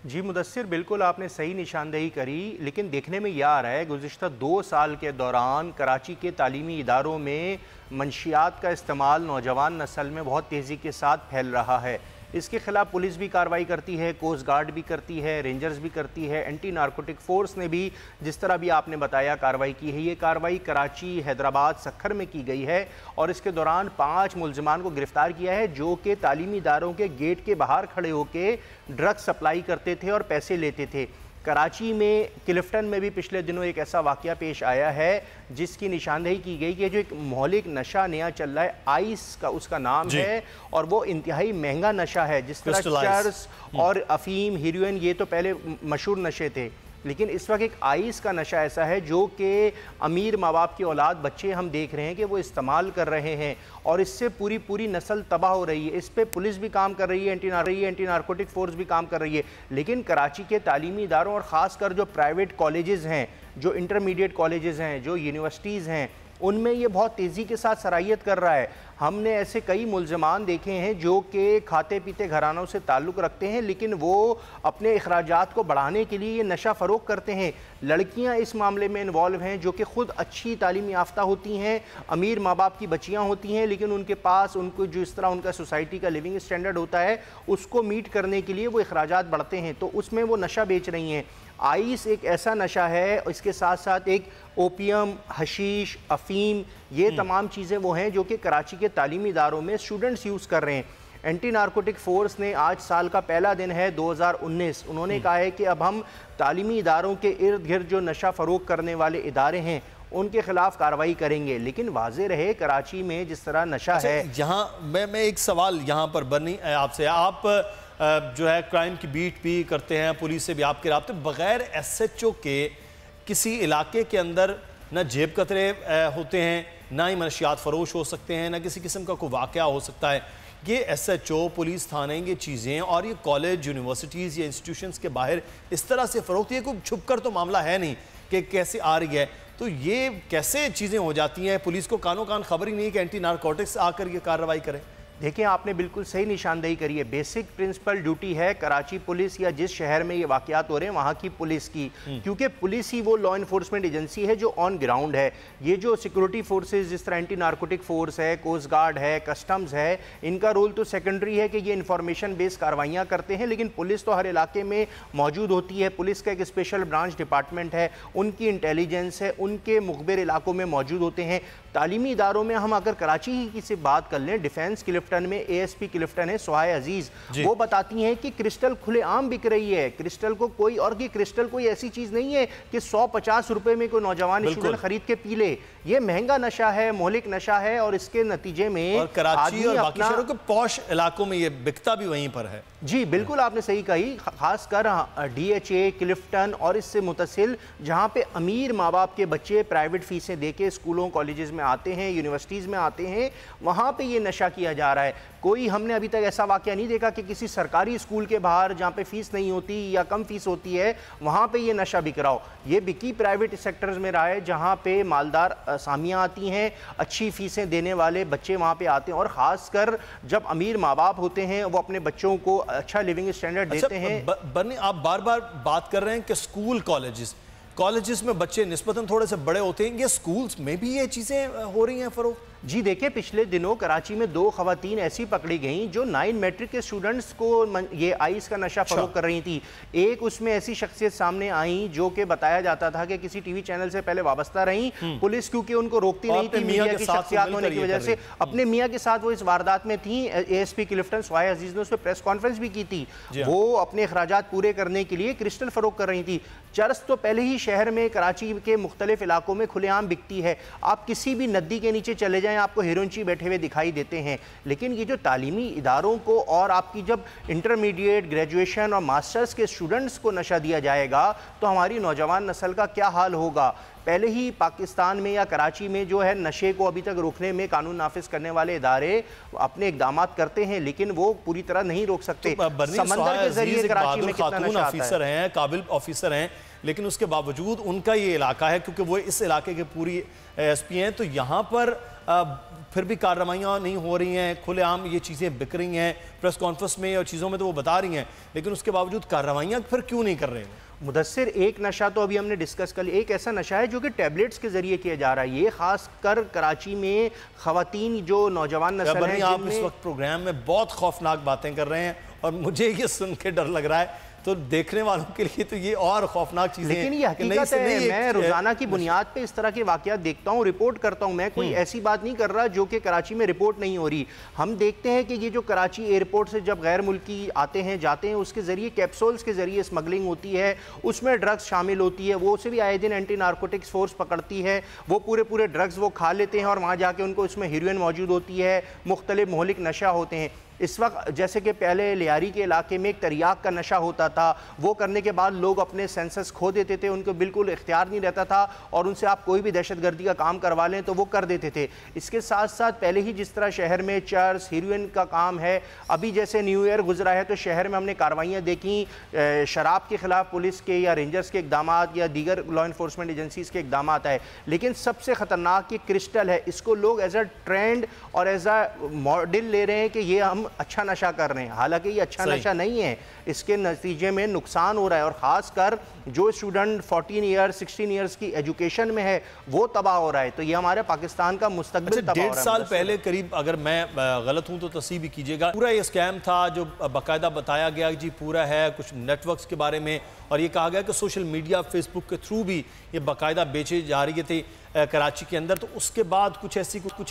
जी मुदस्सिर, बिल्कुल आपने सही निशानदेही करी, लेकिन देखने में यह आ रहा है गुज़िश्ता 2 साल के दौरान कराची के तालीमी इदारों में मंशियात का इस्तेमाल नौजवान नस्ल में बहुत तेज़ी के साथ फैल रहा है। इसके खिलाफ पुलिस भी कार्रवाई करती है, कोस्ट गार्ड भी करती है, रेंजर्स भी करती है, एंटी नारकोटिक फोर्स ने भी जिस तरह भी आपने बताया कार्रवाई की है। ये कार्रवाई कराची, हैदराबाद, सक्खर में की गई है और इसके दौरान 5 मुलजिमान को गिरफ्तार किया है जो कि तालीमी इदारों के गेट के बाहर खड़े होकर ड्रग्स सप्लाई करते थे और पैसे लेते थे। कराची में क्लिफ्टन में भी पिछले दिनों एक ऐसा वाक़या पेश आया है जिसकी निशानदेही की गई कि जो एक मौलिक नशा नया चल रहा है, आइस का उसका नाम है और वो इंतहाई महंगा नशा है। जिस तरह चरस और अफीम, हीरोइन ये तो पहले मशहूर नशे थे, लेकिन इस वक्त एक आइस का नशा ऐसा है जो कि अमीर माँ बाप की औलाद बच्चे हम देख रहे हैं कि वो इस्तेमाल कर रहे हैं और इससे पूरी नस्ल तबाह हो रही है। इस पे पुलिस भी काम कर रही है, एंटी नारकोटिक फोर्स भी काम कर रही है, लेकिन कराची के तालीमी इदारों और ख़ासकर जो प्राइवेट कॉलेजेस हैं, जो इंटरमीडिएट कॉलेजेस हैं, जो यूनिवर्सिटीज़ हैं, उनमें ये बहुत तेज़ी के साथ सराहियत कर रहा है। हमने ऐसे कई मुल्ज़मान देखे हैं जो कि खाते पीते घरानों से ताल्लुक़ रखते हैं, लेकिन वो अपने अखराजात को बढ़ाने के लिए ये नशा फ़रोग़ करते हैं। लड़कियां इस मामले में इन्वॉल्व हैं जो कि ख़ुद अच्छी तालीम याफ्ता होती हैं, अमीर माँ बाप की बच्चियाँ होती हैं, लेकिन उनके पास उनको जो इस तरह उनका सोसाइटी का लिविंग स्टैंडर्ड होता है उसको मीट करने के लिए वो अखराजात बढ़ते हैं, तो उसमें वो नशा बेच रही हैं। आइस एक ऐसा नशा है, इसके साथ साथ एक ओपियम, हशीश, अफीम, ये तमाम चीज़ें वो हैं जो कि कराची के तालीमी इदारों में स्टूडेंट्स यूज़ कर रहे हैं। एंटी नारकोटिक फोर्स ने आज साल का पहला दिन है 2019, उन्होंने कहा है कि अब हम तालीमी इदारों के इर्द गिर्द जो नशा फ़रोग़ करने वाले इदारे हैं उनके खिलाफ कार्रवाई करेंगे। लेकिन वाज़े रहे कराची में जिस तरह नशा है, यहाँ मैं एक सवाल यहाँ पर बनी आपसे, आप जो है क्राइम की बीट भी करते हैं, पुलिस से भी आपके राब्ते, बगैर SHO के किसी इलाके के अंदर न जेब कतरे होते हैं, ना ही मनशियात फरोश हो सकते हैं, ना किसी किस्म का कोई वाक़या हो सकता है। ये SHO, पुलिस थाने, ये चीज़ें और ये कॉलेज, यूनिवर्सिटीज़ या इंस्टीट्यूशंस के बाहर इस तरह से फ़रोख्त, ये कोई छुप कर तो मामला है नहीं कि कैसे आ रही है, तो ये कैसे चीज़ें हो जाती हैं? पुलिस को कानो कान खबर ही नहीं है कि एंटी नारकोटिक्स आकर ये कार्रवाई करें। देखिए, आपने बिल्कुल सही निशानदेही करी है। बेसिक प्रिंसिपल ड्यूटी है कराची पुलिस या जिस शहर में ये वाक़यात हो रहे हैं वहाँ की पुलिस की, क्योंकि पुलिस ही वो लॉ इन्फोर्समेंट एजेंसी है जो ऑन ग्राउंड है। ये जो सिक्योरिटी फोर्सेस जिस तरह एंटी नारकोटिक फोर्स है, कोस्ट गार्ड है, कस्टम्स है, इनका रोल तो सेकेंडरी है कि ये इंफॉर्मेशन बेस्ड कार्रवाइयाँ करते हैं, लेकिन पुलिस तो हर इलाके में मौजूद होती है। पुलिस का एक स्पेशल ब्रांच डिपार्टमेंट है, उनकी इंटेलिजेंस है, उनके मुखबिर इलाकों में मौजूद होते हैं। तालीमी इदारों में हम अगर कराची की से बात कर लें, डिफेंस क्लिफ्टन में ASP क्लिफ्टन है सुहाय अजीज, वो बताती हैं कि क्रिस्टल खुलेआम बिक रही है। क्रिस्टल को कोई और की क्रिस्टल कोई ऐसी चीज नहीं है कि 150 रुपए में कोई नौजवान स्टूडेंट खरीद के पी ले। ये महंगा नशा है, मौलिक नशा है और इसके नतीजे में और कराची और बाकी शहरों के पॉश इलाकों में ये बिकता भी वहीं पर है। जी बिल्कुल, आपने सही कही। खासकर DHA, क्लिफ्टन और इससे मुतसिल जहाँ पे अमीर माँ बाप के बच्चे प्राइवेट फीसें देके स्कूलों कॉलेजेस में आते हैं, यूनिवर्सिटीज़ में आते हैं, वहाँ पे ये नशा किया जा रहा है। कोई हमने अभी तक ऐसा वाक़या नहीं देखा कि किसी सरकारी स्कूल के बाहर जहाँ पे फीस नहीं होती या कम फीस होती है वहाँ पे ये नशा बिक रहा हो। ये बिकी प्राइवेट सेक्टर्स में रहा है जहाँ पे मालदार असामियाँ आती हैं, अच्छी फीसें देने वाले बच्चे वहाँ पे आते हैं और ख़ासकर जब अमीर माँ बाप होते हैं वो अपने बच्चों को अच्छा लिविंग स्टैंडर्ड देते हैं। बन्नी, आप बार बार बात कर रहे हैं कि स्कूल कॉलेजेस में बच्चे निस्बतन थोड़े से बड़े होते हैं, ये स्कूल्स में भी ये चीज़ें हो रही हैं फ़रोख्त? जी देखिए, पिछले दिनों कराची में 2 खवातीन ऐसी पकड़ी गईं जो 9 मैट्रिक के स्टूडेंट्स को ये आइस का नशा फरोख्त कर रही थी। एक उसमें ऐसी शख्सियत सामने आई जो कि बताया जाता था कि किसी टीवी चैनल से पहले वाबस्ता रही, पुलिस क्योंकि उनको रोकती नहीं थी मीडिया की शख्सियत होने की वजह से, अपने मियाँ के साथ वो इस वारदात में थी। ASP क्लिफ्टन सुहाय अजीज ने उस पर प्रेस कॉन्फ्रेंस भी की थी। वो अपने अखराजात पूरे करने के लिए क्रिस्टल फरोख्त कर रही थी। चरस तो पहले ही शहर में कराची के मुख्तलिफ इलाकों में खुलेआम बिकती है। आप किसी भी नदी के नीचे चले जाएं आपको हेरोइन बैठे हुए दिखाई देते हैं। लेकिन ये जो तालीमी इदारों को और आपकी जब इंटरमीडिएट, ग्रेजुएशन और मास्टर्स के स्टूडेंट्स को नशा दिया जाएगा तो हमारी नौजवान नस्ल का क्या हाल होगा। पहले ही पाकिस्तान में या कराची में जो है नशे को अभी तक रोकने में कानून नाफिज करने वाले इदारे अपने इकदाम करते हैं, लेकिन वो पूरी तरह नहीं रोक सकते। समंदर के जरिए कराची में कितना नशा ऑफिसर हैं, काबिल ऑफिसर हैं, लेकिन उसके बावजूद उनका ये इलाका है क्योंकि वो इस इलाके के पूरी SP हैं, तो यहाँ पर फिर भी कार्रवाइयाँ नहीं हो रही हैं, खुलेआम ये चीज़ें बिक रही हैं। प्रेस कॉन्फ्रेंस में और चीज़ों में तो वो बता रही हैं, लेकिन उसके बावजूद कार्रवाइयाँ फिर क्यों नहीं कर रहे हैं? मुदस्सिर, एक नशा तो अभी हमने डिस्कस कर लिया, एक ऐसा नशा है जो कि टैबलेट्स के जरिए किया जा रहा है। ये खासकर कराची में खवातीन जो नौजवान नस्ल है, आप इस वक्त प्रोग्राम में बहुत खौफनाक बातें कर रहे हैं और मुझे ये सुन के डर लग रहा है, तो देखने वालों के लिए तो ये और खौफनाक चीज़ है। लेकिन ये हकीकत है, मैं रोजाना की बुनियाद पे इस तरह के वाकयात देखता हूँ, रिपोर्ट करता हूँ। मैं कोई ऐसी बात नहीं कर रहा जो कि कराची में रिपोर्ट नहीं हो रही। हम देखते हैं कि ये जो कराची एयरपोर्ट से जब गैर मुल्की आते हैं जाते हैं, उसके जरिए कैप्सूल्स के जरिए स्मगलिंग होती है, उसमें ड्रग्स शामिल होती है। वो उसे भी आए दिन एंटी नार्कोटिक्स फोर्स पकड़ती है, वो पूरे ड्रग्स वो खा लेते हैं और वहाँ जाके उनको उसमें हीरोइन मौजूद होती है, मुख्तलिफ मोहलिक नशा होते हैं। इस वक्त जैसे कि पहले लियारी के इलाके में एक तरियाक का नशा होता था, वो करने के बाद लोग अपने सेंसस खो देते थे, उनको बिल्कुल इख्तियार नहीं रहता था और उनसे आप कोई भी दहशतगर्दी का काम करवा लें तो वो कर देते थे। इसके साथ साथ पहले ही जिस तरह शहर में चर्स, हीरोइन का काम है, अभी जैसे न्यू ईयर गुजरा है तो शहर में हमने कार्रवाइयाँ देखी, शराब के खिलाफ पुलिस के या रेंजर्स के इकदाम या दीगर लॉ इन्फोर्समेंट एजेंसीज़ के इकदाम आए। लेकिन सबसे ख़तरनाक ये क्रिस्टल है, इसको लोग एज अ ट्रेंड और एज अ मॉडल ले रहे हैं कि ये हम अच्छा नशा कर रहे हैं। हालांकि ये अच्छा नशा नहीं है, इसके नतीजे में नुकसान हो रहा है और ख़ासकर जो स्टूडेंट 14 ईयर्स 16 ईयर्स की एजुकेशन में है वो तबाह हो रहा है। तो ये हमारे पाकिस्तान का मुस्तकबिल तबाह हो रहा है। 1.5 साल पहले करीब, अगर मैं गलत हूं तो तस्दीक भी कीजिएगा, पूरा ये स्कैम था जो बाकायदा बताया गया जी पूरा है कुछ नेटवर्क्स के बारे में, और ये कहा गया कि सोशल मीडिया फेसबुक के थ्रू भी ये बाकायदा बेचे जा रही थी कराची के अंदर। तो उसके बाद कुछ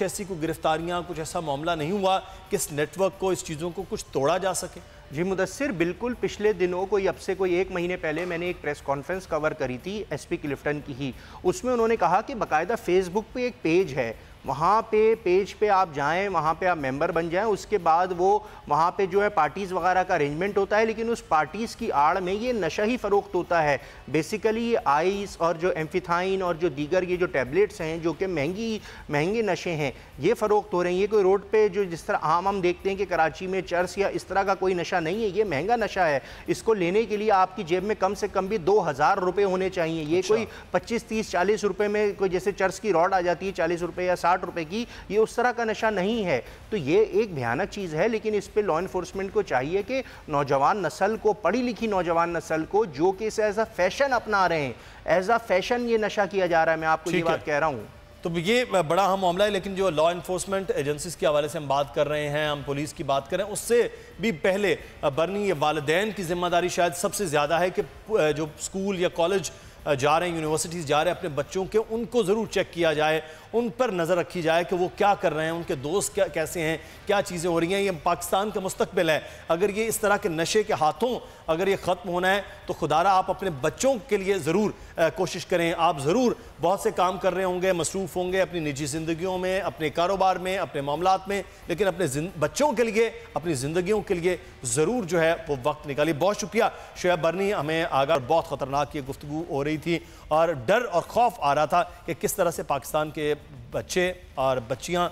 ऐसी गिरफ्तारियां, कुछ ऐसा मामला नहीं हुआ कि इस नेटवर्क को, इस चीज़ों को कुछ तोड़ा जा सके? जी मुदस्सिर, बिल्कुल पिछले दिनों कोई अब से कोई 1 महीने पहले मैंने एक प्रेस कॉन्फ्रेंस कवर करी थी एसपी क्लिफ्टन की ही। उसमें उन्होंने कहा कि बाकायदा फेसबुक पे एक पेज है, वहाँ पे पेज पे आप जाएं, वहाँ पे आप मेंबर बन जाएं, उसके बाद वो वहाँ पे जो है पार्टीज़ वगैरह का अरेंजमेंट होता है, लेकिन उस पार्टीज़ की आड़ में ये नशा ही फ़रोख्त होता है। बेसिकली ये आइस और जो एम्फिथाइन और जो दीगर ये जो टैबलेट्स हैं जो कि महंगे नशे हैं, ये फ़रोख्त हो रहे हैं। ये कोई रोड पे जो जिस तरह आम हम देखते हैं कि कराची में चर्स या इस तरह का कोई नशा नहीं है, ये महंगा नशा है। इसको लेने के लिए आपकी जेब में कम से कम भी 2000 रुपये होने चाहिए। ये कोई 25, 30, 40 रुपये में कोई जैसे चर्स की रॉड आ जाती है 40 रुपये या 60 रुपए की, ये उस तरह का नशा नहीं है। तो ये एक भयानक चीज़ है, लेकिन इस पे लॉ इन्फोर्समेंट को चाहिए कि नौजवान नस्ल को, पढ़ी लिखी नौजवान नस्ल को, जो कि इसे एज अ फैशन अपना रहे हैं, एज अ फैशन ये नशा किया जा रहा है, मैं आपको ये बात कह रहा हूँ। तो ये बड़ा अहम मामला है, लेकिन जो लॉ इन्फोर्समेंट एजेंसीज के हवाले से हम बात कर रहे हैं, हम पुलिस की बात कर रहे हैं, उससे भी पहले बरनी ये वालिदैन की जिम्मेदारी शायद सबसे ज़्यादा है कि जो स्कूल या कॉलेज जा रहे हैं, यूनिवर्सिटीज़ जा रहे हैं अपने बच्चों के, उनको ज़रूर चेक किया जाए, उन पर नज़र रखी जाए कि वो क्या कर रहे हैं, उनके दोस्त क्या कैसे हैं, क्या चीज़ें हो रही हैं। ये पाकिस्तान का मुस्तकबिल है। अगर ये इस तरह के नशे के हाथों अगर ये ख़त्म होना है तो खुदारा आप अपने बच्चों के लिए ज़रूर कोशिश करें। आप ज़रूर बहुत से काम कर रहे होंगे, मसरूफ़ होंगे अपनी निजी ज़िंदगियों में, अपने कारोबार में, अपने मामलात में, लेकिन अपने बच्चों के लिए, अपनी ज़िंदगियों के लिए ज़रूर जो है वो वक्त निकालिए। बहुत शुक्रिया शोएब बरनी, हमें आगा बहुत ख़तरनाक ये गुफ्तगू हो रही थी और डर और खौफ आ रहा था कि किस तरह से पाकिस्तान के बच्चे और बच्चियां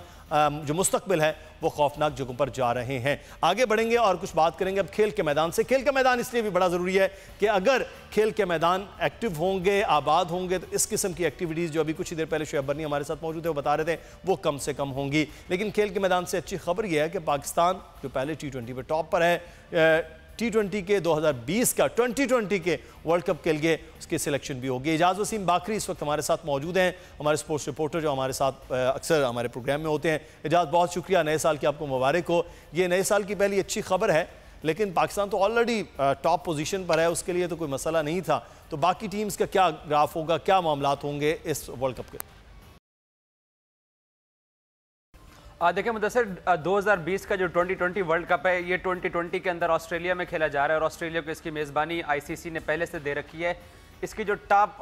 जो मुस्तकबिल है वो खौफनाक जगहों पर जा रहे हैं। आगे बढ़ेंगे और कुछ बात करेंगे अब खेल के मैदान से। खेल का मैदान इसलिए भी बड़ा ज़रूरी है कि अगर खेल के मैदान एक्टिव होंगे, आबाद होंगे, तो इस किस्म की एक्टिविटीज़ जो अभी कुछ ही देर पहले शोएब बरनी हमारे साथ मौजूद है वो बता रहे थे, वो कम से कम होंगी। लेकिन खेल के मैदान से अच्छी खबर यह है कि पाकिस्तान जो पहले T20 पे टॉप पर है, T20 के 2020 का 2020 के वर्ल्ड कप के लिए उसकी सिलेक्शन भी होगी। एजाज वसीम बाकरी इस वक्त हमारे साथ मौजूद हैं, हमारे स्पोर्ट्स रिपोर्टर जो हमारे साथ अक्सर हमारे प्रोग्राम में होते हैं। एजाज, बहुत शुक्रिया, नए साल की आपको मुबारक हो। ये नए साल की पहली अच्छी खबर है, लेकिन पाकिस्तान तो ऑलरेडी टॉप पोजीशन पर है, उसके लिए तो कोई मसला नहीं था। तो बाकी टीम्स का क्या ग्राफ होगा, क्या मामलात होंगे इस वर्ल्ड कप के? देखिए मुदस्सिर, 2020 का जो 2020 वर्ल्ड कप है, ये 2020 के अंदर ऑस्ट्रेलिया में खेला जा रहा है और ऑस्ट्रेलिया को इसकी मेज़बानी आईसीसी ने पहले से दे रखी है। इसकी जो टॉप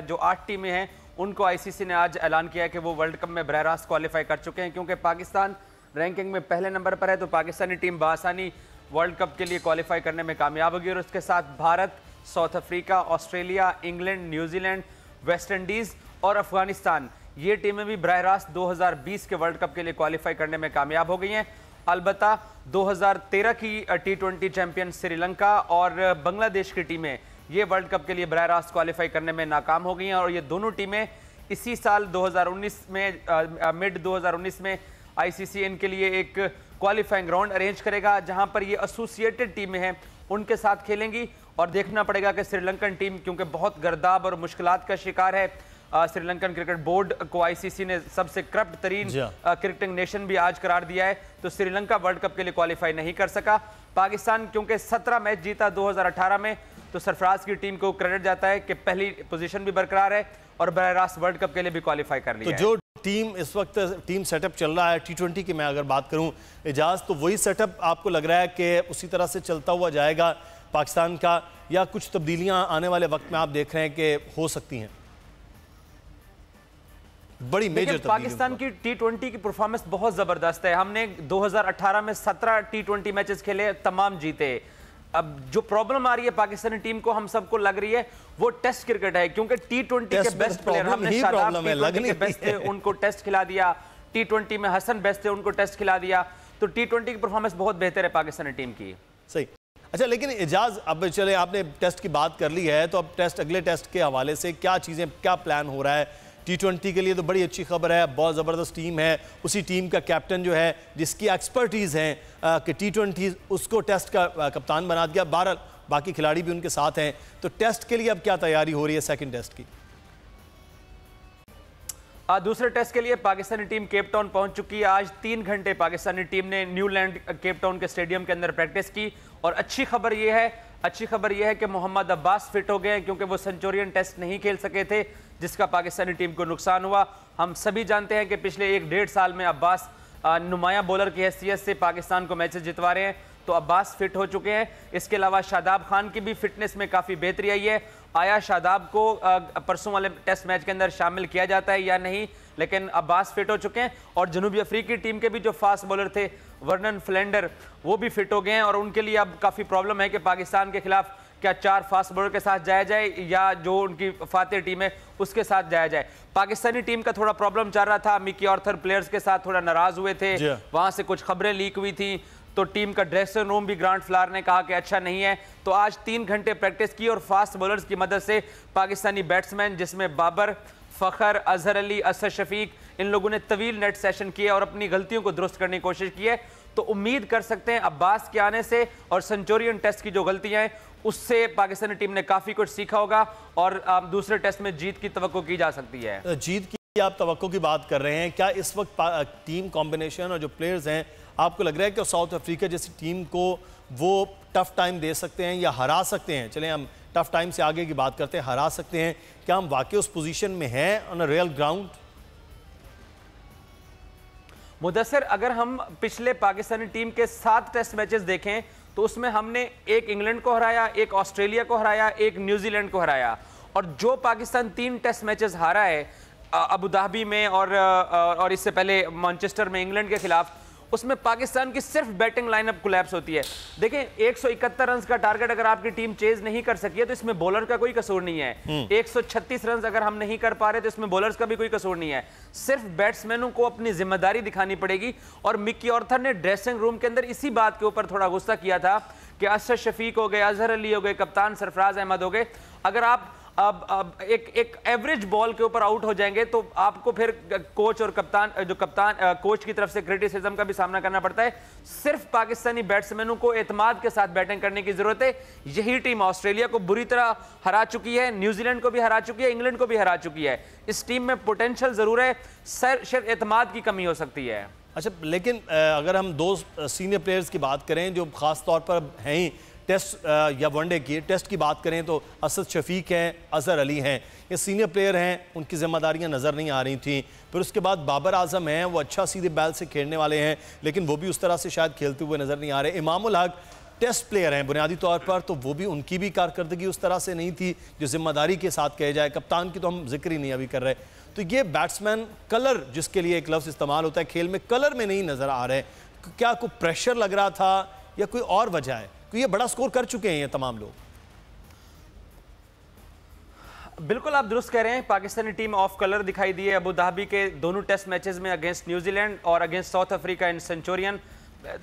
जो 8 टीमें हैं उनको आईसीसी ने आज ऐलान किया है कि वो वर्ल्ड कप में बरह रास्त क्वालिफाई कर चुके हैं। क्योंकि पाकिस्तान रैंकिंग में पहले नंबर पर है तो पाकिस्तानी टीम बआसानी वर्ल्ड कप के लिए क्वालिफाई करने में कामयाब होगी। और उसके साथ Bharat, south Africa, Australia, England, New Zealand, West Indies और अफगानिस्तान, ये टीमें भी बरह रास्त 2020 के वर्ल्ड कप के लिए क्वालिफाई करने में कामयाब हो गई हैं। अलबत्ता 2013 की T20 चैंपियन श्रीलंका और बांग्लादेश की टीमें ये वर्ल्ड कप के लिए बरह रास्त क्वालिफाई करने में नाकाम हो गई हैं। और ये दोनों टीमें इसी साल 2019 में मिड 2019 में आईसीसी इनके लिए एक क्वालिफाइंग राउंड अरेंज करेगा, जहां पर ये एसोसिएटेड टीमें हैं उनके साथ खेलेंगी और देखना पड़ेगा कि श्रीलंकन टीम क्योंकि बहुत गर्दाब और मुश्किलात का शिकार है। श्रीलंकन क्रिकेट बोर्ड को आईसीसी ने सबसे करप्ट तरीन क्रिकेटिंग नेशन भी आज करार दिया है, तो श्रीलंका वर्ल्ड कप के लिए क्वालिफाई नहीं कर सका। पाकिस्तान क्योंकि 17 मैच जीता 2018 में, तो सरफराज की टीम को क्रेडिट जाता है कि पहली पोजीशन भी बरकरार है और बराह रास्त वर्ल्ड कप के लिए भी क्वालिफाई कर लिया। तो जो टीम इस वक्त टीम सेटअप चल रहा है T20 की मैं अगर बात करूं एजाज, तो वही सेटअप आपको लग रहा है कि उसी तरह से चलता हुआ जाएगा पाकिस्तान का, या कुछ तब्दीलियां आने वाले वक्त में आप देख रहे हैं कि हो सकती हैं? बड़ी मेजर पाकिस्तान की T20 की परफॉर्मेंस बहुत जबरदस्त है। हमने 2018 में 17 T20 मैचेस खेले, तमाम जीते। अब जो प्रॉब्लम आ रही है पाकिस्तानी टीम को, हम सबको लग रही है, वो टेस्ट क्रिकेट है, क्योंकि T20 के बेस्ट प्लेयर हमने शादाब T20 के बेस्ट थे, उनको टेस्ट खिला दिया। T20 में हसन बेस्ट थे, उनको टेस्ट खिला दिया। तो T20 की परफॉर्मेंस बहुत बेहतर है पाकिस्तानी टीम की। सही। अच्छा, लेकिन एजाज अब चले, आपने टेस्ट की बात कर ली है, तो अब टेस्ट, अगले टेस्ट के हवाले से क्या चीज़ें, क्या प्लान हो रहा है? T20 के लिए तो बड़ी अच्छी खबर है, बहुत ज़बरदस्त टीम है, उसी टीम का कैप्टन जो है जिसकी एक्सपर्टीज़ हैं कि T20 उसको टेस्ट का कप्तान बना दिया। 12 बाकी खिलाड़ी भी उनके साथ हैं, तो टेस्ट के लिए अब क्या तैयारी हो रही है सेकंड टेस्ट की? दूसरे टेस्ट के लिए पाकिस्तानी टीम केप टाउन पहुंच चुकी है। आज 3 घंटे पाकिस्तानी टीम ने न्यूलैंड केप टाउन के स्टेडियम के अंदर प्रैक्टिस की, और अच्छी खबर यह है कि मोहम्मद अब्बास फिट हो गए हैं, क्योंकि वो सेंचुरियन टेस्ट नहीं खेल सके थे, जिसका पाकिस्तानी टीम को नुकसान हुआ। हम सभी जानते हैं कि पिछले 1-1.5 साल में अब्बास नुमाया बॉलर की हैसियत से पाकिस्तान को मैचेस जितवा रहे हैं, तो अब्बास फिट हो चुके हैं। इसके अलावा शादाब खान की भी फिटनेस में काफ़ी बेहतरी आई है। आया शादाब को परसों वाले टेस्ट मैच के अंदर शामिल किया जाता है या नहीं, लेकिन अब्बास फिट हो चुके हैं। और जनूबी अफ्रीकी टीम के भी जो फास्ट बॉलर थे वर्नन फ्लेंडर, वो भी फिट हो गए हैं, और उनके लिए अब काफ़ी प्रॉब्लम है कि पाकिस्तान के खिलाफ क्या 4 फास्ट बॉलर के साथ जाया जाए या जो उनकी फातेह टीम है उसके साथ जाया जाए। पाकिस्तानी टीम का थोड़ा प्रॉब्लम चल रहा था, मिकी ऑर्थर प्लेयर्स के साथ थोड़ा नाराज हुए थे, वहां से कुछ खबरें लीक हुई थी, तो टीम का ड्रेसिंग रूम भी ग्रांट फ्लावर ने कहा कि अच्छा नहीं है। तो आज 3 घंटे प्रैक्टिस की, और फास्ट बॉलर्स की मदद से पाकिस्तानी बैट्समैन जिसमें बाबर, फखर, अजहर अली, असद शफीक, इन लोगों ने तवील नेट सेशन किए और अपनी गलतियों को दुरुस्त करने की कोशिश की है। तो उम्मीद कर सकते हैं अब्बास के आने से और सेंचुरियन टेस्ट की जो गलतियां हैं उससे पाकिस्तानी टीम ने काफी कुछ सीखा होगा, और दूसरे टेस्ट में जीत की तवक्को की जा सकती है। जीत की आप तवक्को की बात कर रहे हैं, क्या इस वक्त टीम कॉम्बिनेशन और जो प्लेयर्स हैं, आपको लग रहा है कि साउथ अफ्रीका जैसी टीम को वो टफ टाइम दे सकते हैं या हरा सकते हैं? चलें हम टफ टाइम से आगे की बात करते हैं, हरा सकते हैं, क्या हम वाकई उस पोजीशन में हैं on a real ground? Mudassir, अगर हम पिछले पाकिस्तानी टीम के 7 टेस्ट मैचेस देखें तो उसमें हमने एक इंग्लैंड को हराया, एक ऑस्ट्रेलिया को हराया, एक न्यूजीलैंड को हराया, और जो पाकिस्तान 3 टेस्ट मैचेस हारा है अबू धाबी में और इससे पहले मैनचेस्टर में इंग्लैंड के खिलाफ, उसमें पाकिस्तान की सिर्फ बैटिंग लाइनअप कोलैप्स होती है। देखें, 171 रन का टारगेट अगर आपकी टीम चेज नहीं कर सकी है तो इसमें बॉलर का कोई कसूर नहीं है। 136 रन अगर हम नहीं कर पा रहे तो इसमें बॉलर्स का भी कोई कसूर नहीं है। सिर्फ बैट्समैनों को अपनी जिम्मेदारी दिखानी पड़ेगी। और मिकी ऑर्थर ने ड्रेसिंग रूम के अंदर इसी बात के ऊपर थोड़ा गुस्सा किया था कि असद शफीक हो गए, अजहर अली हो गए, कप्तान सरफराज अहमद हो गए, अगर आप अब एक एवरेज बॉल के ऊपर आउट हो जाएंगे तो आपको फिर कोच और कप्तान कोच की तरफ से क्रिटिसिज्म का भी सामना करना पड़ता है। सिर्फ पाकिस्तानी बैट्समैनों को एतमाद के साथ बैटिंग करने की जरूरत है। यही टीम ऑस्ट्रेलिया को बुरी तरह हरा चुकी है, न्यूजीलैंड को भी हरा चुकी है, इंग्लैंड को भी हरा चुकी है। इस टीम में पोटेंशियल जरूर है, सिर्फ एतमाद की कमी हो सकती है। अच्छा, लेकिन अगर हम 2 सीनियर प्लेयर्स की बात करें जो खास तौर पर हैं ही टेस्ट या वनडे की, टेस्ट की बात करें तो असद शफीक हैं, अजहर अली हैं, ये सीनियर प्लेयर हैं, उनकी जिम्मेदारियां नज़र नहीं आ रही थी। फिर उसके बाद बाबर आजम हैं, वो अच्छा सीधे बैल से खेलने वाले हैं, लेकिन वो भी उस तरह से शायद खेलते हुए नज़र नहीं आ रहे। इमाम उल हक टेस्ट प्लेयर हैं बुनियादी तौर पर, तो वो भी, उनकी भी कारकर्दगी उस तरह से नहीं थी जो जिम्मेदारी के साथ कहे जाए। कप्तान की तो हम जिक्र ही नहीं अभी कर रहे। तो ये बैट्समैन कलर, जिसके लिए एक लफ्ज़ इस्तेमाल होता है खेल में, कलर में नहीं नज़र आ रहे। क्या कोई प्रेशर लग रहा था या कोई और वजह है? ये बड़ा स्कोर कर चुके हैं ये तमाम लोग। बिल्कुल आप दुरुस्त कह रहे हैं, पाकिस्तानी टीम ऑफ कलर दिखाई दी है। अबू धाबी के दोनों टेस्ट मैचेस में अगेंस्ट न्यूजीलैंड और against south Africa and Centurion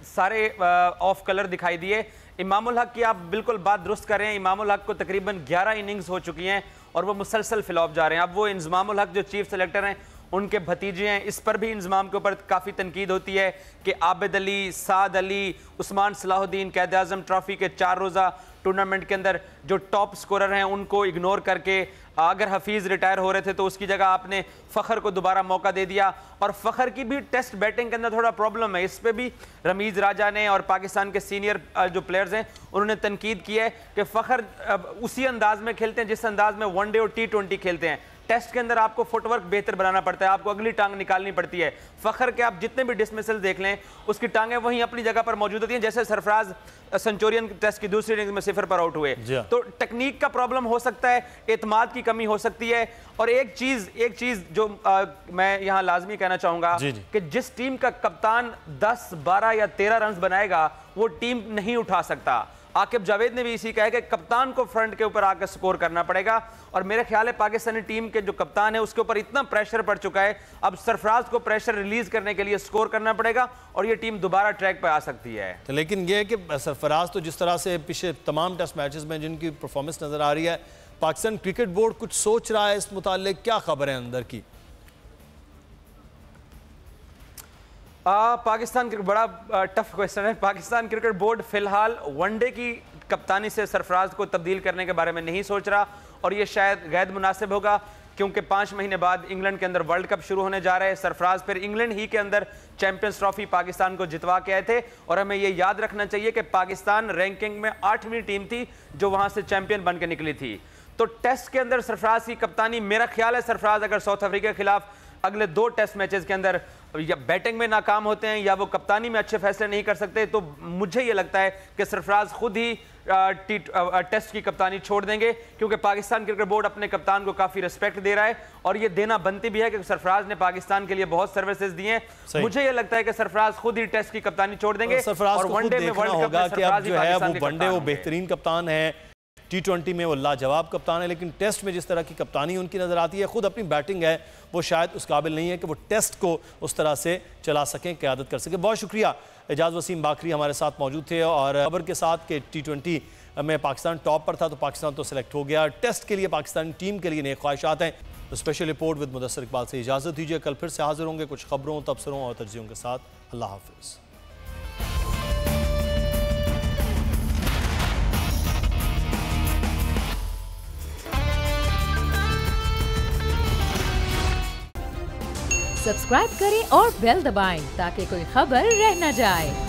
सारे ऑफ कलर दिखाई दिए। इमाम उल हक की आप बिल्कुल बात दुरुस्त कर रहे हैं। इमाम उल हक को तकरीबन 11 इनिंग्स हो चुकी हैं और वो मुसलसल फ्लॉप जा रहे हैं। अब वो इंजमाम उल हक जो चीफ सेलेक्टर हैं उनके भतीजे हैं, इस पर भी इंजमाम के ऊपर काफ़ी तनकीद होती है कि आबिद अली, साद अली, उस्मान सलाहुद्दीन कैद आज़म ट्रॉफी के 4 रोज़ा टूर्नामेंट के अंदर जो टॉप स्कोरर हैं उनको इग्नोर करके अगर हफीज़ रिटायर हो रहे थे तो उसकी जगह आपने फ़खर को दोबारा मौका दे दिया। और फ़खर की भी टेस्ट बैटिंग के अंदर थोड़ा प्रॉब्लम है, इस पर भी रमीज़ राजा ने और पाकिस्तान के सीनियर जो प्लेयर्स हैं उन्होंने तनकीद की है कि फ़खर उसी अंदाज में खेलते हैं जिस अंदाज में वनडे और T20 खेलते हैं। टेस्ट के अंदर आपको फुटवर्क बेहतर बनाना पड़ता है, आपको अगली टांग निकालनी पड़ती है। फ़खर के आप जितने भी डिसमिसल देख लें उसकी टांगें वहीं अपनी जगह पर मौजूद होती हैं, जैसे सरफराज सेंचुरियन टेस्ट की दूसरी इनिंग्स में 0 पर आउट हुए। तो टेक्निक का प्रॉब्लम हो सकता है, एतमाद की कमी हो सकती है। और एक चीज जो मैं यहाँ लाजमी कहना चाहूंगा कि जिस टीम का कप्तान 10, 12 या 13 रन बनाएगा वो टीम नहीं उठा सकता। आकिब जावेद ने भी इसी कहा कि कप्तान को फ्रंट के ऊपर आकर स्कोर करना पड़ेगा और मेरे ख्याल है पाकिस्तानी टीम के जो कप्तान है उसके ऊपर इतना प्रेशर पड़ चुका है, अब सरफराज को प्रेशर रिलीज करने के लिए स्कोर करना पड़ेगा और ये टीम दोबारा ट्रैक पर आ सकती है। तो लेकिन यह है कि सरफराज तो जिस तरह से पिछले तमाम टेस्ट मैचेस में जिनकी परफॉर्मेंस नजर आ रही है, पाकिस्तान क्रिकेट बोर्ड कुछ सोच रहा है इस मुताल्लिक, क्या खबर है अंदर की? पाकिस्तान बड़ा टफ क्वेश्चन है। पाकिस्तान क्रिकेट बोर्ड फिलहाल वनडे की कप्तानी से सरफराज को तब्दील करने के बारे में नहीं सोच रहा और ये शायद गैर मुनासिब होगा क्योंकि 5 महीने बाद इंग्लैंड के अंदर वर्ल्ड कप शुरू होने जा रहा है। सरफराज फिर इंग्लैंड ही के अंदर चैंपियंस ट्रॉफी पाकिस्तान को जितवा के आए थे और हमें ये याद रखना चाहिए कि पाकिस्तान रैंकिंग में 8वीं टीम थी जो वहां से चैंपियन बन के निकली थी। तो टेस्ट के अंदर सरफराज की कप्तानी, मेरा ख्याल है सरफराज अगर साउथ अफ्रीका के खिलाफ अगले 2 टेस्ट मैचेस के अंदर या बैटिंग में नाकाम होते हैं या वो कप्तानी में अच्छे फैसले नहीं कर सकते तो मुझे ये लगता है कि सरफराज खुद ही टेस्ट की कप्तानी छोड़ देंगे क्योंकि पाकिस्तान क्रिकेट बोर्ड अपने कप्तान को काफी रिस्पेक्ट दे रहा है और ये देना बनती भी है क्योंकि सरफराज ने पाकिस्तान के लिए बहुत सर्विसेज दी हैं। मुझे ये लगता है कि सरफराज खुद ही टेस्ट की कप्तानी छोड़ देंगे और वनडे में वर्ल्ड कप में सरफराज जो है वो वनडे वो बेहतरीन कप्तान है, T20 में वो लाजवाब कप्तान है, लेकिन टेस्ट में जिस तरह की कप्तानी उनकी नज़र आती है, खुद अपनी बैटिंग है वो शायद उस काबिल नहीं है कि वो टेस्ट को उस तरह से चला सकें, क़यादत कर सकें। बहुत शुक्रिया, एजाज वसीम बाकरी हमारे साथ मौजूद थे और खबर के साथ कि T20 में पाकिस्तान टॉप पर था तो पाकिस्तान तो सिलेक्ट हो गया। टेस्ट के लिए पाकिस्तानी टीम के लिए नई ख्वाहिशात हैं। तो special report with Mudassar Iqbal से इजाज़त दीजिए, कल फिर से हाजिर होंगे कुछ खबरों, तबसरों और तर्जीहों के साथ। अल्लाह हाफिज़। सब्सक्राइब करें और बेल दबाएं ताकि कोई खबर रह न जाए।